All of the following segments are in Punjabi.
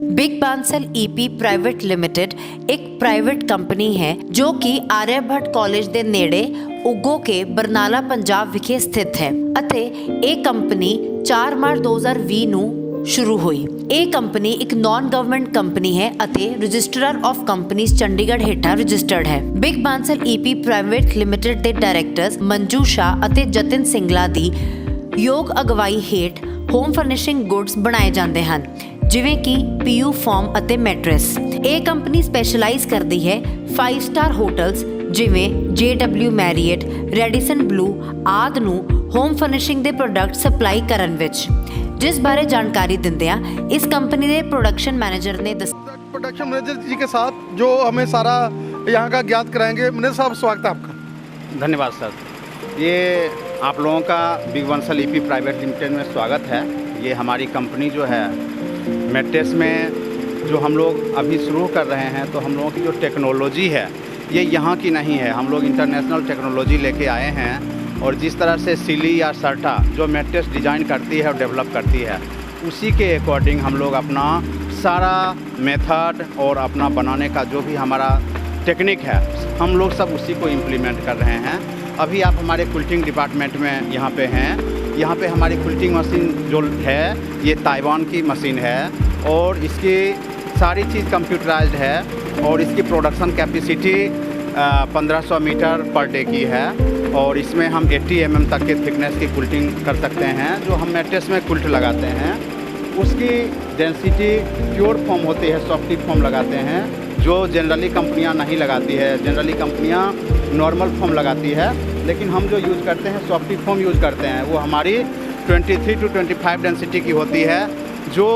Big Bansal EP private limited एक प्राइवेट ਕੰਪਨੀ ਹੈ ਜੋ ਕਿ ਆਰਿਆਭੱਟ ਕਾਲਜ ਦੇ ਨੇੜੇ ਉਗੋ ਕੇ ਬਰਨਾਲਾ ਪੰਜਾਬ ਵਿਖੇ ਸਥਿਤ ਹੈ ਅਤੇ ਇਹ ਕੰਪਨੀ 4 ਮਾਰਚ 2020 ਨੂੰ शुरू हुई। ਇਹ ਕੰਪਨੀ ਇੱਕ ਨਾਨ ਗਵਰਨਮੈਂਟ ਕੰਪਨੀ ਹੈ ਅਤੇ ਰਜਿਸਟਰਾਰ ਆਫ ਕੰਪਨੀਜ਼ ਚੰਡੀਗੜ੍ਹ ਹੇਠਾਂ ਰਜਿਸਟਰਡ ਹੈ। Big Bansal EP private limited ਦੇ ਡਾਇਰੈਕਟਰਸ ਮੰਜੂ ਸ਼ਾਹ ਅਤੇ ਜਤਿਨ ਸਿੰਗਲਾ ਦੀ ਯੋਗ ਅਗਵਾਈ ਹੇਠ ਹੋਮ ਫਰਨਿਸ਼ਿੰਗ ਗੁੱਡਸ ਬਣਾਏ ਜਾਂਦੇ ਹਨ ਜਿਵੇਂ ਕਿ ਪੀਯੂ ਫੋਮ ਅਤੇ ਮੈਟਰੈਸ। ਇਹ ਕੰਪਨੀ ਸਪੈਸ਼ਲਾਈਜ਼ ਕਰਦੀ ਹੈ 5 ਸਟਾਰ ਹੋਟਲਸ ਜਿਵੇਂ JW ਮੈਰੀਅਟ, ਰੈਡੀਸਨ ਬਲੂ ਆਦਿ ਨੂੰ ਹੋਮ ਫਰਨਿਸ਼ਿੰਗ ਦੇ ਪ੍ਰੋਡਕਟ ਸਪਲਾਈ ਕਰਨ ਵਿੱਚ। जिस बारे जानकारी दिंदिया इस कंपनी के प्रोडक्शन मैनेजर ने प्रोडक्शन मैनेजर जी के साथ जो हमें सारा यहाँ का ज्ञात कराएंगे। मैनेजर साहब स्वागत है आपका। धन्यवाद सर। ये आप लोगों का big Bansal EP private limited में स्वागत है। ये हमारी कंपनी जो है मैट्रेस में जो हम लोग अभी शुरू कर रहे हैं, तो हम लोगों की जो टेक्नोलॉजी है ये यहाँ की नहीं है। हम लोग इंटरनेशनल टेक्नोलॉजी लेके आए हैं और जिस तरह से सिली या सर्टा जो मैट्रेस डिज़ाइन करती है और डेवलप करती है, उसी के अकॉर्डिंग हम लोग अपना सारा मेथड और अपना बनाने का जो भी हमारा टेक्निक है हम लोग सब उसी को इम्प्लीमेंट कर रहे हैं। अभी आप हमारे कुल्टिंग डिपार्टमेंट में यहाँ पे हैं। यहाँ पे हमारी कुल्टिंग मशीन जो है ये ताइवान की मशीन है और इसकी सारी चीज़ कंप्यूटराइज्ड है और इसकी production capacity 1500 meter per day की है और इसमें हम 80 mm तक के थिकनेस की कुल्टिंग कर सकते हैं। जो हम मैट्रेस में कुल्ट लगाते हैं उसकी डेंसिटी प्योर फॉर्म होती है, सॉफ्टी फॉर्म लगाते हैं जो जनरली कंपनियां नहीं लगाती है। जनरली कंपनियां नॉर्मल फॉर्म लगाती है, लेकिन हम जो यूज़ करते हैं सॉफ्टी फॉर्म यूज़ करते हैं। वो हमारी 23 to 25 डेंसिटी की होती है जो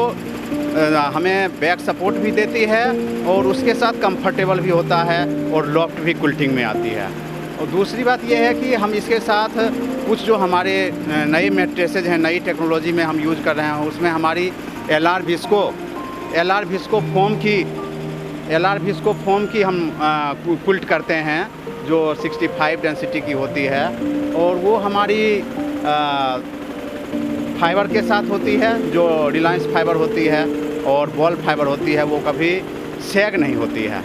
हमें बैक सपोर्ट भी देती है और उसके साथ कंफर्टेबल भी होता है और लॉफ्ट भी कुल्टिंग में आती है। और दूसरी बात यह है कि हम इसके साथ कुछ जो हमारे नए मैट्रेसेज हैं, नई टेक्नोलॉजी में हम यूज़ कर रहे हैं, उसमें हमारी LR विस्को फोम की हम कुल्ट करते हैं जो 65 डेंसिटी की होती है और वो हमारी फाइबर के साथ होती है जो रिलायंस फाइबर होती है और बॉल फाइबर होती है, वो कभी सैग नहीं होती है।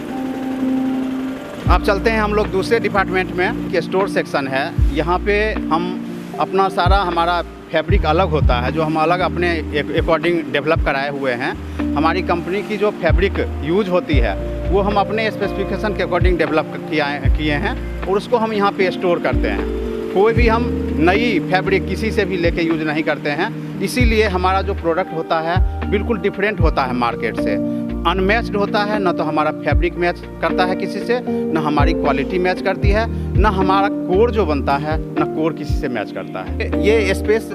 अब चलते हैं हम लोग दूसरे डिपार्टमेंट में कि स्टोर सेक्शन है। यहाँ पे हम अपना सारा हमारा फैब्रिक अलग होता है जो हम अलग अपने अकॉर्डिंग डेवलप कराए हुए हैं। हमारी कंपनी की जो फैब्रिक यूज होती है वो हम अपने स्पेसिफिकेशन के अकॉर्डिंग डेवलप किए हैं और उसको हम यहाँ पे स्टोर करते हैं। कोई भी हम नई फैब्रिक किसी से भी लेके यूज नहीं करते हैं, इसीलिए हमारा जो प्रोडक्ट होता है बिल्कुल डिफरेंट होता है मार्केट से, अनमैच्ड होता है। न तो हमारा फैब्रिक मैच करता है किसी से, न हमारी क्वालिटी मैच करती है, न हमारा कोर जो बनता है न कोर किसी से मैच करता है। ये स्पेस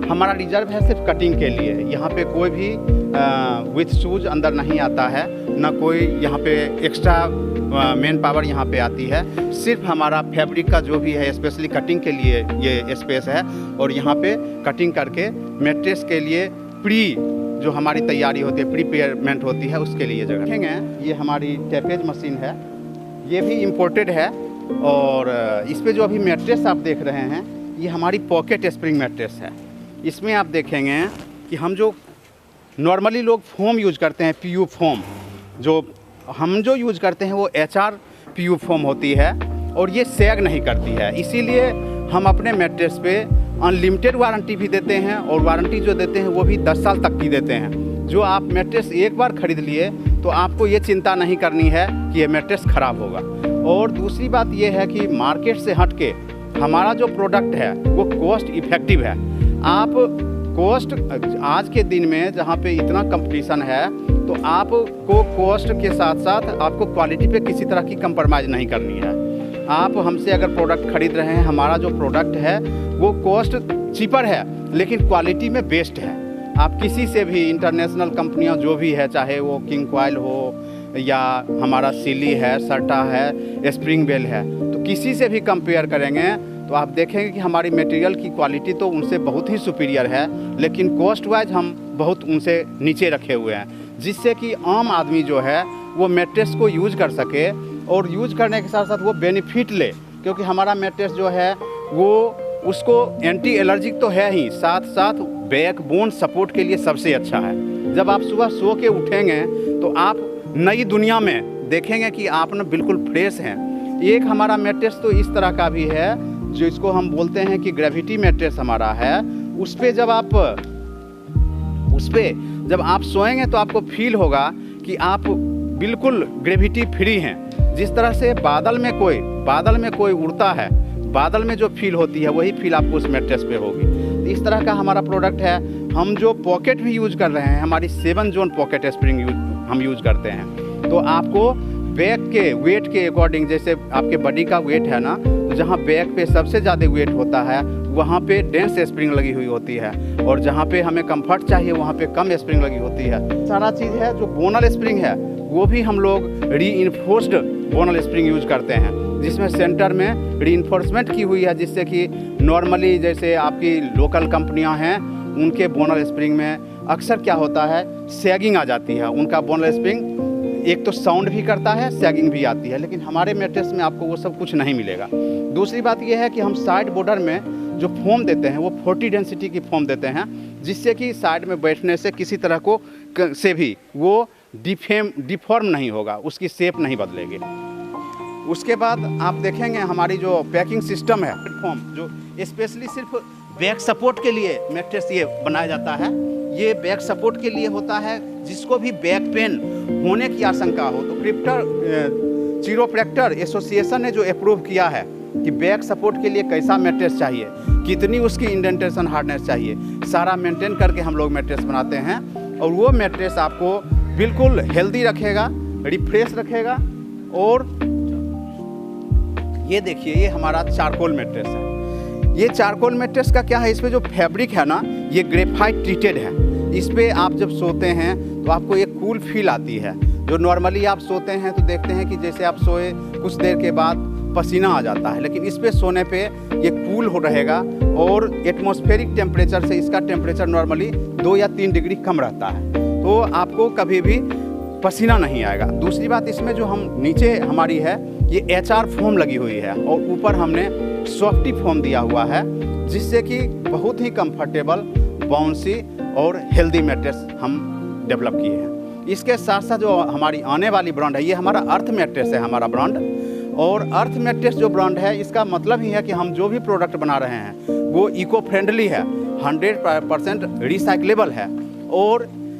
हमारा रिजर्व है सिर्फ कटिंग के लिए। यहाँ पे कोई भी विथ शूज अंदर नहीं आता है, न कोई यहाँ पे एक्स्ट्रा मेन पावर यहाँ पे आती है। सिर्फ हमारा फैब्रिक का जो भी है स्पेशली कटिंग के लिए ये स्पेस है और यहाँ पे कटिंग करके मैट्रेस के लिए जो हमारी तैयारी होती है, प्रीपेयरमेंट होती है, उसके लिए जगह देखेंगे। ये हमारी टैपेज मशीन है, ये भी इम्पोर्टेड है और इस पर जो अभी मैट्रेस आप देख रहे हैं ये हमारी पॉकेट स्प्रिंग मैट्रेस है। इसमें आप देखेंगे कि हम जो नॉर्मली लोग फोम यूज करते हैं, PU फोम, जो हम जो यूज करते हैं वो HR PU फोम होती है और ये सैग नहीं करती है। इसीलिए हम अपने मैट्रेस पे अनलिमिटेड वारंटी भी देते हैं और वारंटी जो देते हैं वो भी 10 साल तक की देते हैं। जो आप मैट्रेस एक बार ख़रीद लिए तो आपको ये चिंता नहीं करनी है कि ये मैट्रेस ख़राब होगा। और दूसरी बात ये है कि मार्केट से हट के हमारा जो प्रोडक्ट है वो कॉस्ट इफ़ेक्टिव है। आप कॉस्ट आज के दिन में जहाँ पे इतना कंपटीशन है तो आपको कॉस्ट के साथ साथ आपको क्वालिटी पे किसी तरह की कंप्रोमाइज़ नहीं करनी है। आप हमसे अगर प्रोडक्ट खरीद रहे हैं, हमारा जो प्रोडक्ट है वो कॉस्ट चीपर है लेकिन क्वालिटी में बेस्ट है। आप किसी से भी इंटरनेशनल कंपनियां जो भी है, चाहे वो किंग कॉइल हो या हमारा सिली है, सर्टा है, स्प्रिंग बेल है, तो किसी से भी कंपेयर करेंगे तो आप देखेंगे कि हमारी मटेरियल की क्वालिटी तो उनसे बहुत ही सुपीरियर है, लेकिन कॉस्ट वाइज हम बहुत उनसे नीचे रखे हुए हैं, जिससे कि आम आदमी जो है वो मैट्रेस को यूज़ कर सके और यूज़ करने के साथ साथ वो बेनिफिट ले। क्योंकि हमारा मैट्रेस जो है वो उसको एंटी एलर्जिक तो है ही, साथ साथ बैक बोन सपोर्ट के लिए सबसे अच्छा है। जब आप सुबह सो के उठेंगे तो आप नई दुनिया में देखेंगे कि आप ना बिल्कुल फ्रेश हैं। एक हमारा मैट्रेस तो इस तरह का भी है जो इसको हम बोलते हैं कि ग्रेविटी मैट्रेस हमारा है। उस पर जब आप सोएंगे तो आपको फील होगा कि आप बिल्कुल ग्रेविटी फ्री हैं। जिस तरह से बादल में कोई उड़ता है, बादल में जो फील होती है वही फील आपको उस मैट्रेस पे होगी। तो इस तरह का हमारा प्रोडक्ट है। हम जो पॉकेट भी यूज़ कर रहे हैं, हमारी 7 जोन पॉकेट स्प्रिंग हम यूज़ करते हैं। तो आपको बैक के वेट के अकॉर्डिंग, जैसे आपके बॉडी का वेट है ना, तो जहाँ बैक पे सबसे ज़्यादा वेट होता है वहाँ पे डेंस स्प्रिंग लगी हुई होती है, और जहाँ पे हमें कंफर्ट चाहिए वहाँ पे कम स्प्रिंग लगी होती है। सारा चीज़ है। जो बोनल स्प्रिंग है वो भी हम लोग रीइंफोर्स्ड बोनल स्प्रिंग यूज करते हैं, जिसमें सेंटर में रीइंफोर्समेंट की हुई है, जिससे कि नॉर्मली जैसे आपकी लोकल कंपनियां हैं उनके बोनल स्प्रिंग में अक्सर क्या होता है, सैगिंग आ जाती है। उनका बोनल स्प्रिंग एक तो साउंड भी करता है, सैगिंग भी आती है, लेकिन हमारे मैट्रेस में आपको वो सब कुछ नहीं मिलेगा। दूसरी बात यह है कि हम साइड बॉर्डर में जो फोम देते हैं वो 40 डेंसिटी की फोम देते हैं, जिससे कि साइड में बैठने से किसी तरह को से भी वो डिफॉर्म नहीं होगा, उसकी शेप नहीं बदलेगी। उसके बाद आप देखेंगे हमारी जो पैकिंग सिस्टम है, प्लेटफॉर्म जो स्पेशली सिर्फ बैक सपोर्ट के लिए मैट्रेस ये बनाया जाता है। ये बैक सपोर्ट के लिए होता है, जिसको भी बैक पेन होने की आशंका हो तो चिरोप्रैक्टर एसोसिएशन ने जो अप्रूव किया है कि बैक सपोर्ट के लिए कैसा मैट्रेस चाहिए, कितनी उसकी इंडेंटेशन हार्डनेस चाहिए, सारा मेंटेन करके हम लोग मैट्रेस बनाते हैं। और वो मैट्रेस आपको बिल्कुल हेल्दी रखेगा, रिफ्रेश रखेगा। और ये देखिए, ये हमारा चारकोल मैट्रेस है। ये चारकोल मैट्रेस का क्या है, इस पे जो फैब्रिक है ना, ये ग्रेफाइट ट्रीटेड है। इस पे आप जब सोते हैं तो आपको एक कूल फील आती है। जो नॉर्मली आप सोते हैं तो देखते हैं कि जैसे आप सोए कुछ देर के बाद पसीना आ जाता है, लेकिन इस पे सोने पे ये कूल हो रहेगा, और एटमॉस्फेरिक टेम्परेचर से इसका टेम्परेचर नॉर्मली 2 या 3 डिग्री कम रहता है, तो आपको कभी भी पसीना नहीं आएगा। दूसरी बात, इसमें जो हम नीचे हमारी है ये HR फोम लगी हुई है, और ऊपर हमने सॉफ्टी फोम दिया हुआ है, जिससे कि बहुत ही कंफर्टेबल, बाउंसी और हेल्दी मैट्रेस हम डेवलप किए हैं। इसके साथ साथ जो हमारी आने वाली ब्रांड है, ये हमारा अर्थ मैट्रेस है हमारा ब्रांड। और अर्थ मैट्रेस जो ब्रांड है, इसका मतलब ही है कि हम जो भी प्रोडक्ट बना रहे हैं वो इको फ्रेंडली है, 100% रिसाइक्लेबल है, और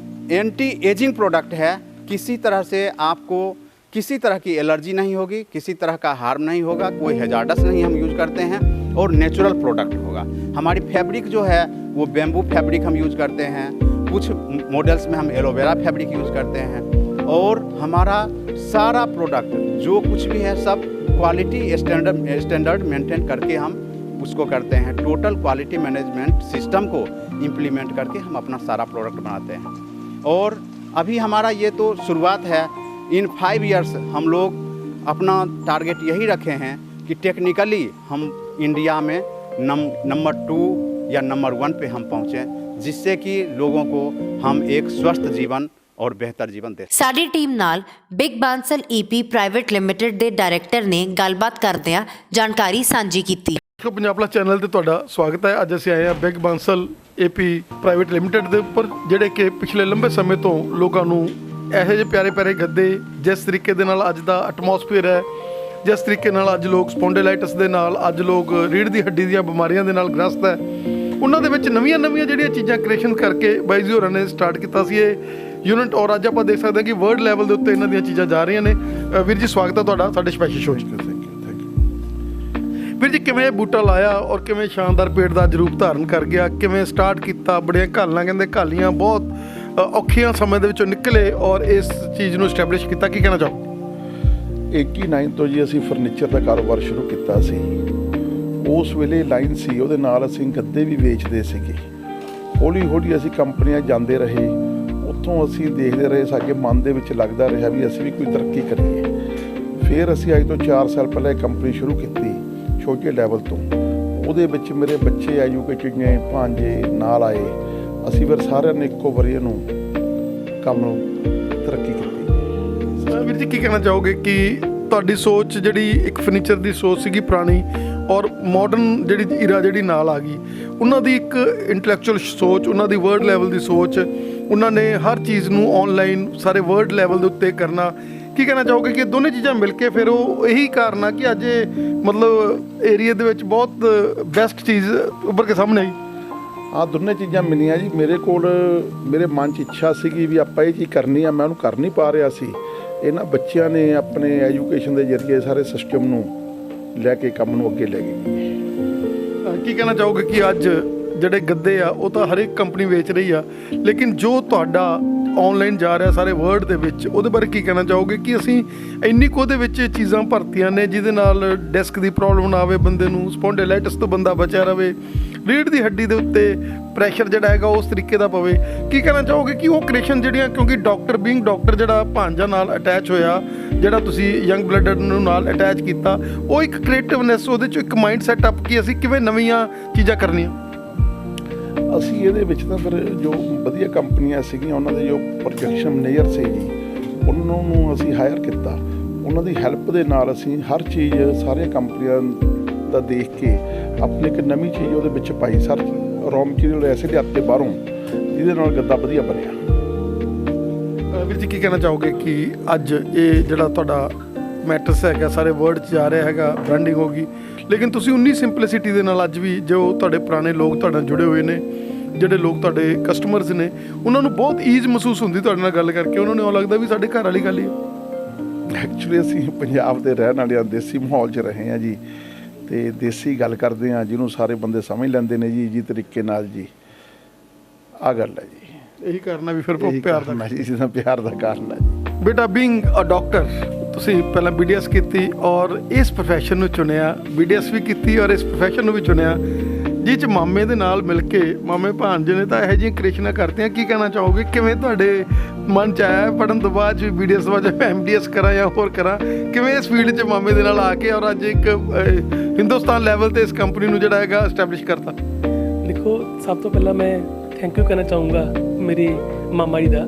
एंटी एजिंग प्रोडक्ट है। किसी तरह से आपको किसी तरह की एलर्जी नहीं होगी, किसी तरह का हार्म नहीं होगा, कोई हैजार्डस नहीं हम यूज़ करते हैं, और नेचुरल प्रोडक्ट होगा। हमारी फैब्रिक जो है वो बैम्बू फैब्रिक हम यूज़ करते हैं, कुछ मॉडल्स में हम एलोवेरा फैब्रिक यूज़ करते हैं, और हमारा सारा प्रोडक्ट जो कुछ भी है सब क्वालिटी स्टैंडर्ड मेंटेन करके हम उसको करते हैं। टोटल क्वालिटी मैनेजमेंट सिस्टम को इम्प्लीमेंट करके हम अपना सारा प्रोडक्ट बनाते हैं। और अभी हमारा ये तो शुरुआत है। इन 5 ईयर्स हम लोग अपना टारगेट यही रखे हैं कि टेक्निकली हम इंडिया में नंबर 2 या नंबर 1 पे हम पहुँचें, जिससे कि लोगों को हम एक स्वस्थ जीवन और बेहतर जीवन दे। ਸਾਡੀ ਟੀਮ ਨਾਲ big Bansal EP private limited ਦੇ ਡਾਇਰੈਕਟਰ ਨੇ ਗੱਲਬਾਤ ਕਰਦਿਆਂ ਜਾਣਕਾਰੀ ਸਾਂਝੀ ਕੀਤੀ। ਪੰਜਾਬ ਪਲੱਸ ਚੈਨਲ ਤੇ ਤੁਹਾਡਾ ਸਵਾਗਤ ਹੈ। ਅੱਜ ਅਸੀਂ ਆਏ ਹਾਂ big Bansal AP private limited ਦੇ ਉੱਪਰ, ਜਿਹੜੇ ਕਿ ਪਿਛਲੇ ਲੰਬੇ ਸਮੇਂ ਤੋਂ ਲੋਕਾਂ ਨੂੰ ਇਹੋ ਜਿਹੇ ਪਿਆਰੇ ਪਿਆਰੇ ਗੱਦੇ, ਜਿਸ ਤਰੀਕੇ ਦੇ ਨਾਲ ਅੱਜ ਦਾ ਐਟਮੋਸਫੀਅਰ ਹੈ, ਜਿਸ ਤਰੀਕੇ ਨਾਲ ਅੱਜ ਲੋਕ ਸਪੌਂਡੇਲਾਈਟਿਸ ਦੇ ਨਾਲ, ਅੱਜ ਲੋਕ ਰੀੜ੍ਹ ਦੀ ਹੱਡੀ ਦੀਆਂ ਬਿਮਾਰੀਆਂ ਦੇ ਨਾਲ ਗ੍ਰਸਤ ਹੈ, ਉਹਨਾਂ ਦੇ ਵਿੱਚ ਨਵੀਆਂ ਜਿਹੜੀਆਂ ਚੀਜ਼ਾਂ ਕ੍ਰੀਏਸ਼ਨ ਕਰਕੇ ਬਾਈ ਜੀ ਹੋਰਾਂ ਨੇ ਸਟਾਰਟ ਕੀਤਾ ਸੀ ਇਹ ਯੂਨਿਟ। ਔਰ ਅੱਜ ਆਪਾਂ ਦੇਖ ਸਕਦੇ ਹਾਂ ਕਿ ਵਰਲਡ ਲੈਵਲ ਦੇ ਉੱਤੇ ਇਹਨਾਂ ਦੀਆਂ ਚੀਜ਼ਾਂ ਜਾ ਰਹੀਆਂ ਨੇ। ਵੀਰ ਜੀ ਸਵਾਗਤ ਹੈ ਤੁਹਾਡਾ ਸਾਡੇ ਸਪੈਸ਼ਲ ਸ਼ੋਅ 'ਚ। ਵੀਰ ਜੀ, ਕਿਵੇਂ ਬੂਟਾ ਲਾਇਆ ਔਰ ਕਿਵੇਂ ਸ਼ਾਨਦਾਰ ਪੇੜ ਦਾ ਅੱਜ ਰੂਪ ਧਾਰਨ ਕਰ ਗਿਆ, ਕਿਵੇਂ ਸਟਾਰਟ ਕੀਤਾ? ਬੜੀਆਂ ਘਾਲਾਂ ਕਹਿੰਦੇ, ਘਾਲੀਆਂ ਬਹੁਤ ਔਖੀਆਂ ਸਮੇਂ ਦੇ ਵਿੱਚੋਂ ਨਿਕਲੇ ਔਰ ਇਸ ਚੀਜ਼ ਨੂੰ ਸਟੈਬਲਿਸ਼ ਕੀਤਾ, ਕੀ ਕਹਿਣਾ ਚਾਹੋ? 89 ਤੋਂ ਜੀ ਅਸੀਂ ਫਰਨੀਚਰ ਦਾ ਕਾਰੋਬਾਰ ਸ਼ੁਰੂ ਕੀਤਾ ਸੀ। ਉਸ ਵੇਲੇ ਲਾਈਨ ਸੀ, ਉਹਦੇ ਨਾਲ ਅਸੀਂ ਗੱਦੇ ਵੀ ਵੇਚਦੇ ਸੀਗੇ। ਹੌਲੀ ਹੌਲੀ ਅਸੀਂ ਕੰਪਨੀਆਂ ਜਾਂਦੇ ਰਹੇ, ਉੱਥੋਂ ਅਸੀਂ ਦੇਖਦੇ ਰਹੇ, ਸਾਡੇ ਮਨ ਦੇ ਵਿੱਚ ਲੱਗਦਾ ਰਿਹਾ ਵੀ ਅਸੀਂ ਵੀ ਕੋਈ ਤਰੱਕੀ ਕਰੀਏ। ਫਿਰ ਅਸੀਂ ਅੱਜ ਤੋਂ 4 ਸਾਲ ਪਹਿਲਾਂ ਇੱਕ ਕੰਪਨੀ ਸ਼ੁਰੂ ਕੀਤੀ ਛੋਟੇ ਲੈਵਲ ਤੋਂ। ਉਹਦੇ ਵਿੱਚ ਮੇਰੇ ਬੱਚੇ ਐਜੂਕੇਟਿਡ ਨੇ, ਭਾਂਜੇ ਨਾਲ ਆਏ। ਅਸੀਂ ਫਿਰ ਸਾਰਿਆਂ ਨੇ ਇੱਕੋ ਵਾਰੀ ਇਹਨੂੰ ਕੰਮ ਨੂੰ ਤਰੱਕੀ ਕੀਤੀ। ਵੀਰ ਜੀ, ਕੀ ਕਹਿਣਾ ਚਾਹੋਗੇ ਕਿ ਤੁਹਾਡੀ ਸੋਚ ਜਿਹੜੀ ਇੱਕ ਫਰਨੀਚਰ ਦੀ ਸੋਚ ਸੀਗੀ ਪੁਰਾਣੀ ਔਰ ਮਾਡਰਨ ਜਿਹੜੀ ਇਰਾ ਜਿਹੜੀ ਨਾਲ ਆ ਗਈ, ਉਹਨਾਂ ਦੀ ਇੱਕ ਇੰਟੈਲੈਕਚੁਅਲ ਸੋਚ, ਉਹਨਾਂ ਦੀ ਵਰਡ ਲੈਵਲ ਦੀ ਸੋਚ, ਉਹਨਾਂ ਨੇ ਹਰ ਚੀਜ਼ ਨੂੰ ਆਨਲਾਈਨ ਸਾਰੇ ਵਰਡ ਲੈਵਲ ਦੇ ਉੱਤੇ ਕਰਨਾ, ਕੀ ਕਹਿਣਾ ਚਾਹੋਗੇ ਕਿ ਦੋਨੇ ਚੀਜ਼ਾਂ ਮਿਲ ਕੇ ਫਿਰ ਉਹ ਇਹੀ ਕਾਰਨ ਆ ਕਿ ਅੱਜ ਇਹ ਮਤਲਬ ਏਰੀਆ ਦੇ ਵਿੱਚ ਬਹੁਤ ਬੈਸਟ ਚੀਜ਼ ਉੱਭਰ ਕੇ ਸਾਹਮਣੇ ਆਈ? ਆਹ ਦੋਨੇ ਚੀਜ਼ਾਂ ਮਿਲੀਆਂ ਜੀ। ਮੇਰੇ ਮਨ 'ਚ ਇੱਛਾ ਸੀਗੀ ਵੀ ਆਪਾਂ ਇਹ ਚੀਜ਼ ਕਰਨੀ ਆ, ਮੈਂ ਉਹਨੂੰ ਕਰ ਨਹੀਂ ਪਾ ਰਿਹਾ ਸੀ। ਇਹਨਾਂ ਬੱਚਿਆਂ ਨੇ ਆਪਣੇ ਐਜੂਕੇਸ਼ਨ ਦੇ ਜ਼ਰੀਏ ਸਾਰੇ ਸਿਸਟਮ ਨੂੰ ਲੈ ਕੇ ਕੰਮ ਨੂੰ ਅੱਗੇ ਲੈ ਗਏ। ਕੀ ਕਹਿਣਾ ਚਾਹੋਗੇ ਕਿ ਅੱਜ ਜਿਹੜੇ ਗੱਦੇ ਆ ਉਹ ਤਾਂ ਹਰ ਇੱਕ ਕੰਪਨੀ ਵੇਚ ਰਹੀ ਆ, ਲੇਕਿਨ ਜੋ ਤੁਹਾਡਾ ਆਨਲਾਈਨ ਜਾ ਰਿਹਾ ਸਾਰੇ ਵਰਲਡ ਦੇ ਵਿੱਚ, ਉਹਦੇ ਬਾਰੇ ਕੀ ਕਹਿਣਾ ਚਾਹੋਗੇ ਕਿ ਅਸੀਂ ਇੰਨੀ ਕੁ ਉਹਦੇ ਵਿੱਚ ਚੀਜ਼ਾਂ ਭਰਤੀਆਂ ਨੇ ਜਿਹਦੇ ਨਾਲ ਡੈਸਕ ਦੀ ਪ੍ਰੋਬਲਮ ਨਾ ਆਵੇ, ਬੰਦੇ ਨੂੰ ਸਪੌਂਡੇਲਾਈਟਿਸ ਤੋਂ ਬੰਦਾ ਬਚਿਆ ਰਵੇ, ਰੀੜ੍ਹ ਦੀ ਹੱਡੀ ਦੇ ਉੱਤੇ ਪ੍ਰੈਸ਼ਰ ਜਿਹੜਾ ਹੈਗਾ ਉਸ ਤਰੀਕੇ ਦਾ ਪਵੇ? ਕੀ ਕਹਿਣਾ ਚਾਹੋਗੇ ਕਿ ਉਹ ਕ੍ਰੀਏਸ਼ਨ ਜਿਹੜੀਆਂ, ਕਿਉਂਕਿ ਡਾਕਟਰ ਜਿਹੜਾ ਭਾਂਜਾ ਨਾਲ ਅਟੈਚ ਹੋਇਆ, ਜਿਹੜਾ ਤੁਸੀਂ ਯੰਗ ਬਲੱਡਡ ਨੂੰ ਨਾਲ ਅਟੈਚ ਕੀਤਾ, ਉਹ ਇੱਕ ਕ੍ਰੀਏਟਿਵਨੈਸ, ਉਹਦੇ 'ਚ ਇੱਕ ਮਾਈਂਡ ਸੈਟਅਪ ਕਿ ਅਸੀਂ ਕਿਵੇਂ ਨਵੀਆਂ ਚੀਜ਼ਾਂ ਕਰਨੀਆਂ। ਅਸੀਂ ਇਹਦੇ ਵਿੱਚ ਤਾਂ ਫਿਰ ਜੋ ਵਧੀਆ ਕੰਪਨੀਆਂ ਸੀਗੀਆਂ ਉਹਨਾਂ ਦੇ ਜੋ ਪ੍ਰੋਜੈਕਸ਼ਨ ਮੈਨੇਜਰ ਸੀ ਜੀ, ਉਹਨਾਂ ਨੂੰ ਅਸੀਂ ਹਾਇਰ ਕੀਤਾ। ਉਹਨਾਂ ਦੀ ਹੈਲਪ ਦੇ ਨਾਲ ਅਸੀਂ ਹਰ ਚੀਜ਼ ਸਾਰੀਆਂ ਕੰਪਨੀਆਂ ਦਾ ਦੇਖ ਕੇ ਆਪਣੀ ਇੱਕ ਨਵੀਂ ਚੀਜ਼ ਉਹਦੇ ਵਿੱਚ ਪਾਈ। ਸਰ ਰॉ ਮਟੀਰੀਅਲ ਐਸੇ ਲਿਆਤੇ ਬਾਹਰੋਂ ਜਿਹਦੇ ਨਾਲ ਗੱਦਾ ਵਧੀਆ ਬਣਿਆ। ਵੀਰ ਜੀ ਕੀ ਕਹਿਣਾ ਚਾਹੋਗੇ ਕਿ ਅੱਜ ਇਹ ਜਿਹੜਾ ਤੁਹਾਡਾ ਮੈਟਰਸ ਹੈਗਾ ਸਾਰੇ ਵਰਲਡ 'ਚ ਜਾ ਰਿਹਾ ਹੈਗਾ, ਬ੍ਰਾਂਡਿੰਗ ਹੋ ਗਈ, ਲੇਕਿਨ ਤੁਸੀਂ ਉਨੀ ਸਿੰਪਲਿਸਿਟੀ ਦੇ ਨਾਲ ਅੱਜ ਵੀ ਜੋ ਤੁਹਾਡੇ ਪੁਰਾਣੇ ਲੋਕ ਤੁਹਾਡੇ ਨਾਲ ਜੁੜੇ ਹੋਏ ਨੇ, ਜਿਹੜੇ ਲੋਕ ਤੁਹਾਡੇ ਕਸਟਮਰਸ ਨੇ, ਉਹਨਾਂ ਨੂੰ ਬਹੁਤ ਈਜ਼ ਮਹਿਸੂਸ ਹੁੰਦੀ ਤੁਹਾਡੇ ਨਾਲ ਗੱਲ ਕਰਕੇ, ਉਹਨਾਂ ਨੂੰ ਲੱਗਦਾ ਵੀ ਸਾਡੇ ਘਰ ਵਾਲੀ ਗੱਲ ਹੀ ਹੈ। ਐਕਚੁਅਲੀ ਅਸੀਂ ਪੰਜਾਬ ਦੇ ਰਹਿਣ ਵਾਲੇ ਦੇਸੀ ਮਾਹੌਲ 'ਚ ਰਹੇ ਹਾਂ ਜੀ, ਅਤੇ ਦੇਸੀ ਗੱਲ ਕਰਦੇ ਹਾਂ ਜਿਹਨੂੰ ਸਾਰੇ ਬੰਦੇ ਸਮਝ ਲੈਂਦੇ ਨੇ ਜੀ ਤਰੀਕੇ ਨਾਲ ਜੀ। ਆਹ ਗੱਲ ਹੈ ਜੀ, ਇਹੀ ਕਾਰਨ ਹੈ ਵੀ ਫਿਰ ਪਿਆਰ ਦਾ ਜੀ, ਜਿਹਦਾ ਪਿਆਰ ਦਾ ਕਾਰਨ ਹੈ ਜੀ। ਬੇਟਾ ਬੀਇੰਗ ਅ ਡਾਕਟਰ, ਤੁਸੀਂ ਪਹਿਲਾਂ BDS ਕੀਤੀ ਔਰ ਇਸ ਪ੍ਰੋਫੈਸ਼ਨ ਨੂੰ ਚੁਣਿਆ, BDS ਵੀ ਕੀਤੀ ਔਰ ਇਸ ਪ੍ਰੋਫੈਸ਼ਨ ਨੂੰ ਵੀ ਚੁਣਿਆ, ਜਿਹ 'ਚ ਮਾਮੇ ਦੇ ਨਾਲ ਮਿਲ ਕੇ ਮਾਮੇ ਭਾਣਜੇ ਨੇ ਤਾਂ ਇਹੋ ਜਿਹੀਆਂ ਕ੍ਰੀਏਸ਼ਨਾਂ ਕਰਤੀਆਂ। ਕੀ ਕਹਿਣਾ ਚਾਹੋਗੇ, ਕਿਵੇਂ ਤੁਹਾਡੇ ਮਨ 'ਚ ਆਇਆ ਪੜ੍ਹਨ ਤੋਂ ਬਾਅਦ ਵੀ BDS ਤੋਂ ਬਾਅਦ ਮੈਂ MDS ਕਰਾਂ ਜਾਂ ਹੋਰ ਕਰਾਂ, ਕਿਵੇਂ ਇਸ ਫੀਲਡ 'ਚ ਮਾਮੇ ਦੇ ਨਾਲ ਆ ਕੇ ਔਰ ਅੱਜ ਇੱਕ ਹਿੰਦੁਸਤਾਨ ਲੈਵਲ 'ਤੇ ਇਸ ਕੰਪਨੀ ਨੂੰ ਜਿਹੜਾ ਹੈਗਾ ਐਸਟੈਬਲਿਸ਼ ਕਰਤਾ? ਦੇਖੋ, ਸਭ ਤੋਂ ਪਹਿਲਾਂ ਮੈਂ ਥੈਂਕ ਯੂ ਕਹਿਣਾ ਚਾਹੂੰਗਾ ਮੇਰੇ ਮਾਮਾ ਜੀ ਦਾ।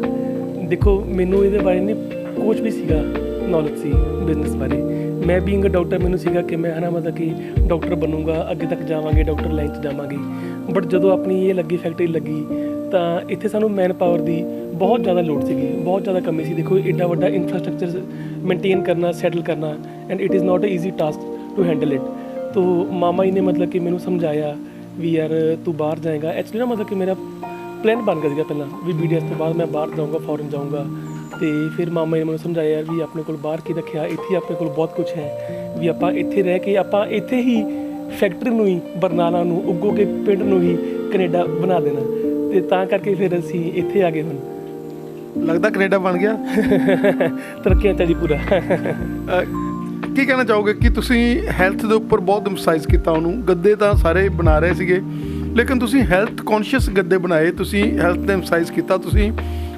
ਦੇਖੋ, ਮੈਨੂੰ ਇਹਦੇ ਬਾਰੇ ਨਹੀਂ ਕੁਛ ਵੀ ਸੀਗਾ ਨੌਲੇਜ ਸੀ ਬਿਜ਼ਨਸ ਬਾਰੇ। ਮੈਂ ਬੀਇੰਗ ਅ ਡਾਕਟਰ ਮੈਨੂੰ ਸੀਗਾ ਕਿ ਮੈਂ ਮਤਲਬ ਕਿ ਡਾਕਟਰ ਬਣੂੰਗਾ, ਅੱਗੇ ਤੱਕ ਜਾਵਾਂਗੇ, ਡਾਕਟਰ ਲਾਈਨ 'ਚ ਜਾਵਾਂਗੇ। ਬਟ ਜਦੋਂ ਆਪਣੀ ਇਹ ਲੱਗੀ ਫੈਕਟਰੀ ਲੱਗੀ ਤਾਂ ਇੱਥੇ ਸਾਨੂੰ ਮੈਨ ਪਾਵਰ ਦੀ ਬਹੁਤ ਜ਼ਿਆਦਾ ਲੋੜ ਸੀਗੀ, ਬਹੁਤ ਜ਼ਿਆਦਾ ਕਮੀ ਸੀ। ਦੇਖੋ, ਐਡਾ ਵੱਡਾ ਇਨਫਰਾਸਟਰਕਚਰ ਮੇਨਟੇਨ ਕਰਨਾ, ਸੈਟਲ ਕਰਨਾ, and it is not a easy task to handle it. ਤੋ ਮਾਮਾ ਜੀ ਨੇ ਮਤਲਬ ਕਿ ਮੈਨੂੰ ਸਮਝਾਇਆ ਵੀ ਯਾਰ ਤੂੰ ਬਾਹਰ ਜਾਏਗਾ। ਐਕਚੁਅਲੀ ਮਤਲਬ ਕਿ ਮੇਰਾ ਪਲਾਨ ਬਣ ਗਿਆ ਸੀਗਾ ਪਹਿਲਾਂ ਵੀ BDS ਤੋਂ ਬਾਅਦ ਮੈਂ ਬਾਹਰ ਜਾਊਂਗਾ, ਫੋਰਨ ਜਾਊਂਗਾ। ਅਤੇ ਫਿਰ ਮਾਮਾ ਨੇ ਮੈਨੂੰ ਸਮਝਾਇਆ ਯਾਰ ਵੀ ਆਪਣੇ ਕੋਲ ਬਾਹਰ ਕੀ ਰੱਖਿਆ, ਇੱਥੇ ਆਪਣੇ ਕੋਲ ਬਹੁਤ ਕੁਛ ਹੈ, ਵੀ ਆਪਾਂ ਇੱਥੇ ਰਹਿ ਕੇ ਆਪਾਂ ਇੱਥੇ ਹੀ ਫੈਕਟਰੀ ਨੂੰ ਹੀ, ਬਰਨਾਲਾ ਨੂੰ, ਉੱਗੋ ਕੇ ਪਿੰਡ ਨੂੰ ਹੀ ਕੈਨੇਡਾ ਬਣਾ ਦੇਣਾ। ਅਤੇ ਤਾਂ ਕਰਕੇ ਫਿਰ ਅਸੀਂ ਇੱਥੇ ਆ ਗਏ। ਹੁਣ ਲੱਗਦਾ ਕੈਨੇਡਾ ਬਣ ਗਿਆ। ਤਰੱਕੀਆਂ ਤਾਂ ਜੀ ਪੂਰਾ। ਕੀ ਕਹਿਣਾ ਚਾਹੋਗੇ ਕਿ ਤੁਸੀਂ ਹੈਲਥ ਦੇ ਉੱਪਰ ਬਹੁਤ ਐਮਫਸਾਈਜ਼ ਕੀਤਾ ਉਹਨੂੰ? ਗੱਦੇ ਤਾਂ ਸਾਰੇ ਬਣਾ ਰਹੇ ਸੀਗੇ, ਲੇਕਿਨ ਤੁਸੀਂ ਹੈਲਥ ਕੌਨਸ਼ੀਅਸ ਗੱਦੇ ਬਣਾਏ, ਤੁਸੀਂ ਹੈਲਥ 'ਤੇ ਐਮਫਸਾਈਜ਼ ਕੀਤਾ, ਤੁਸੀਂ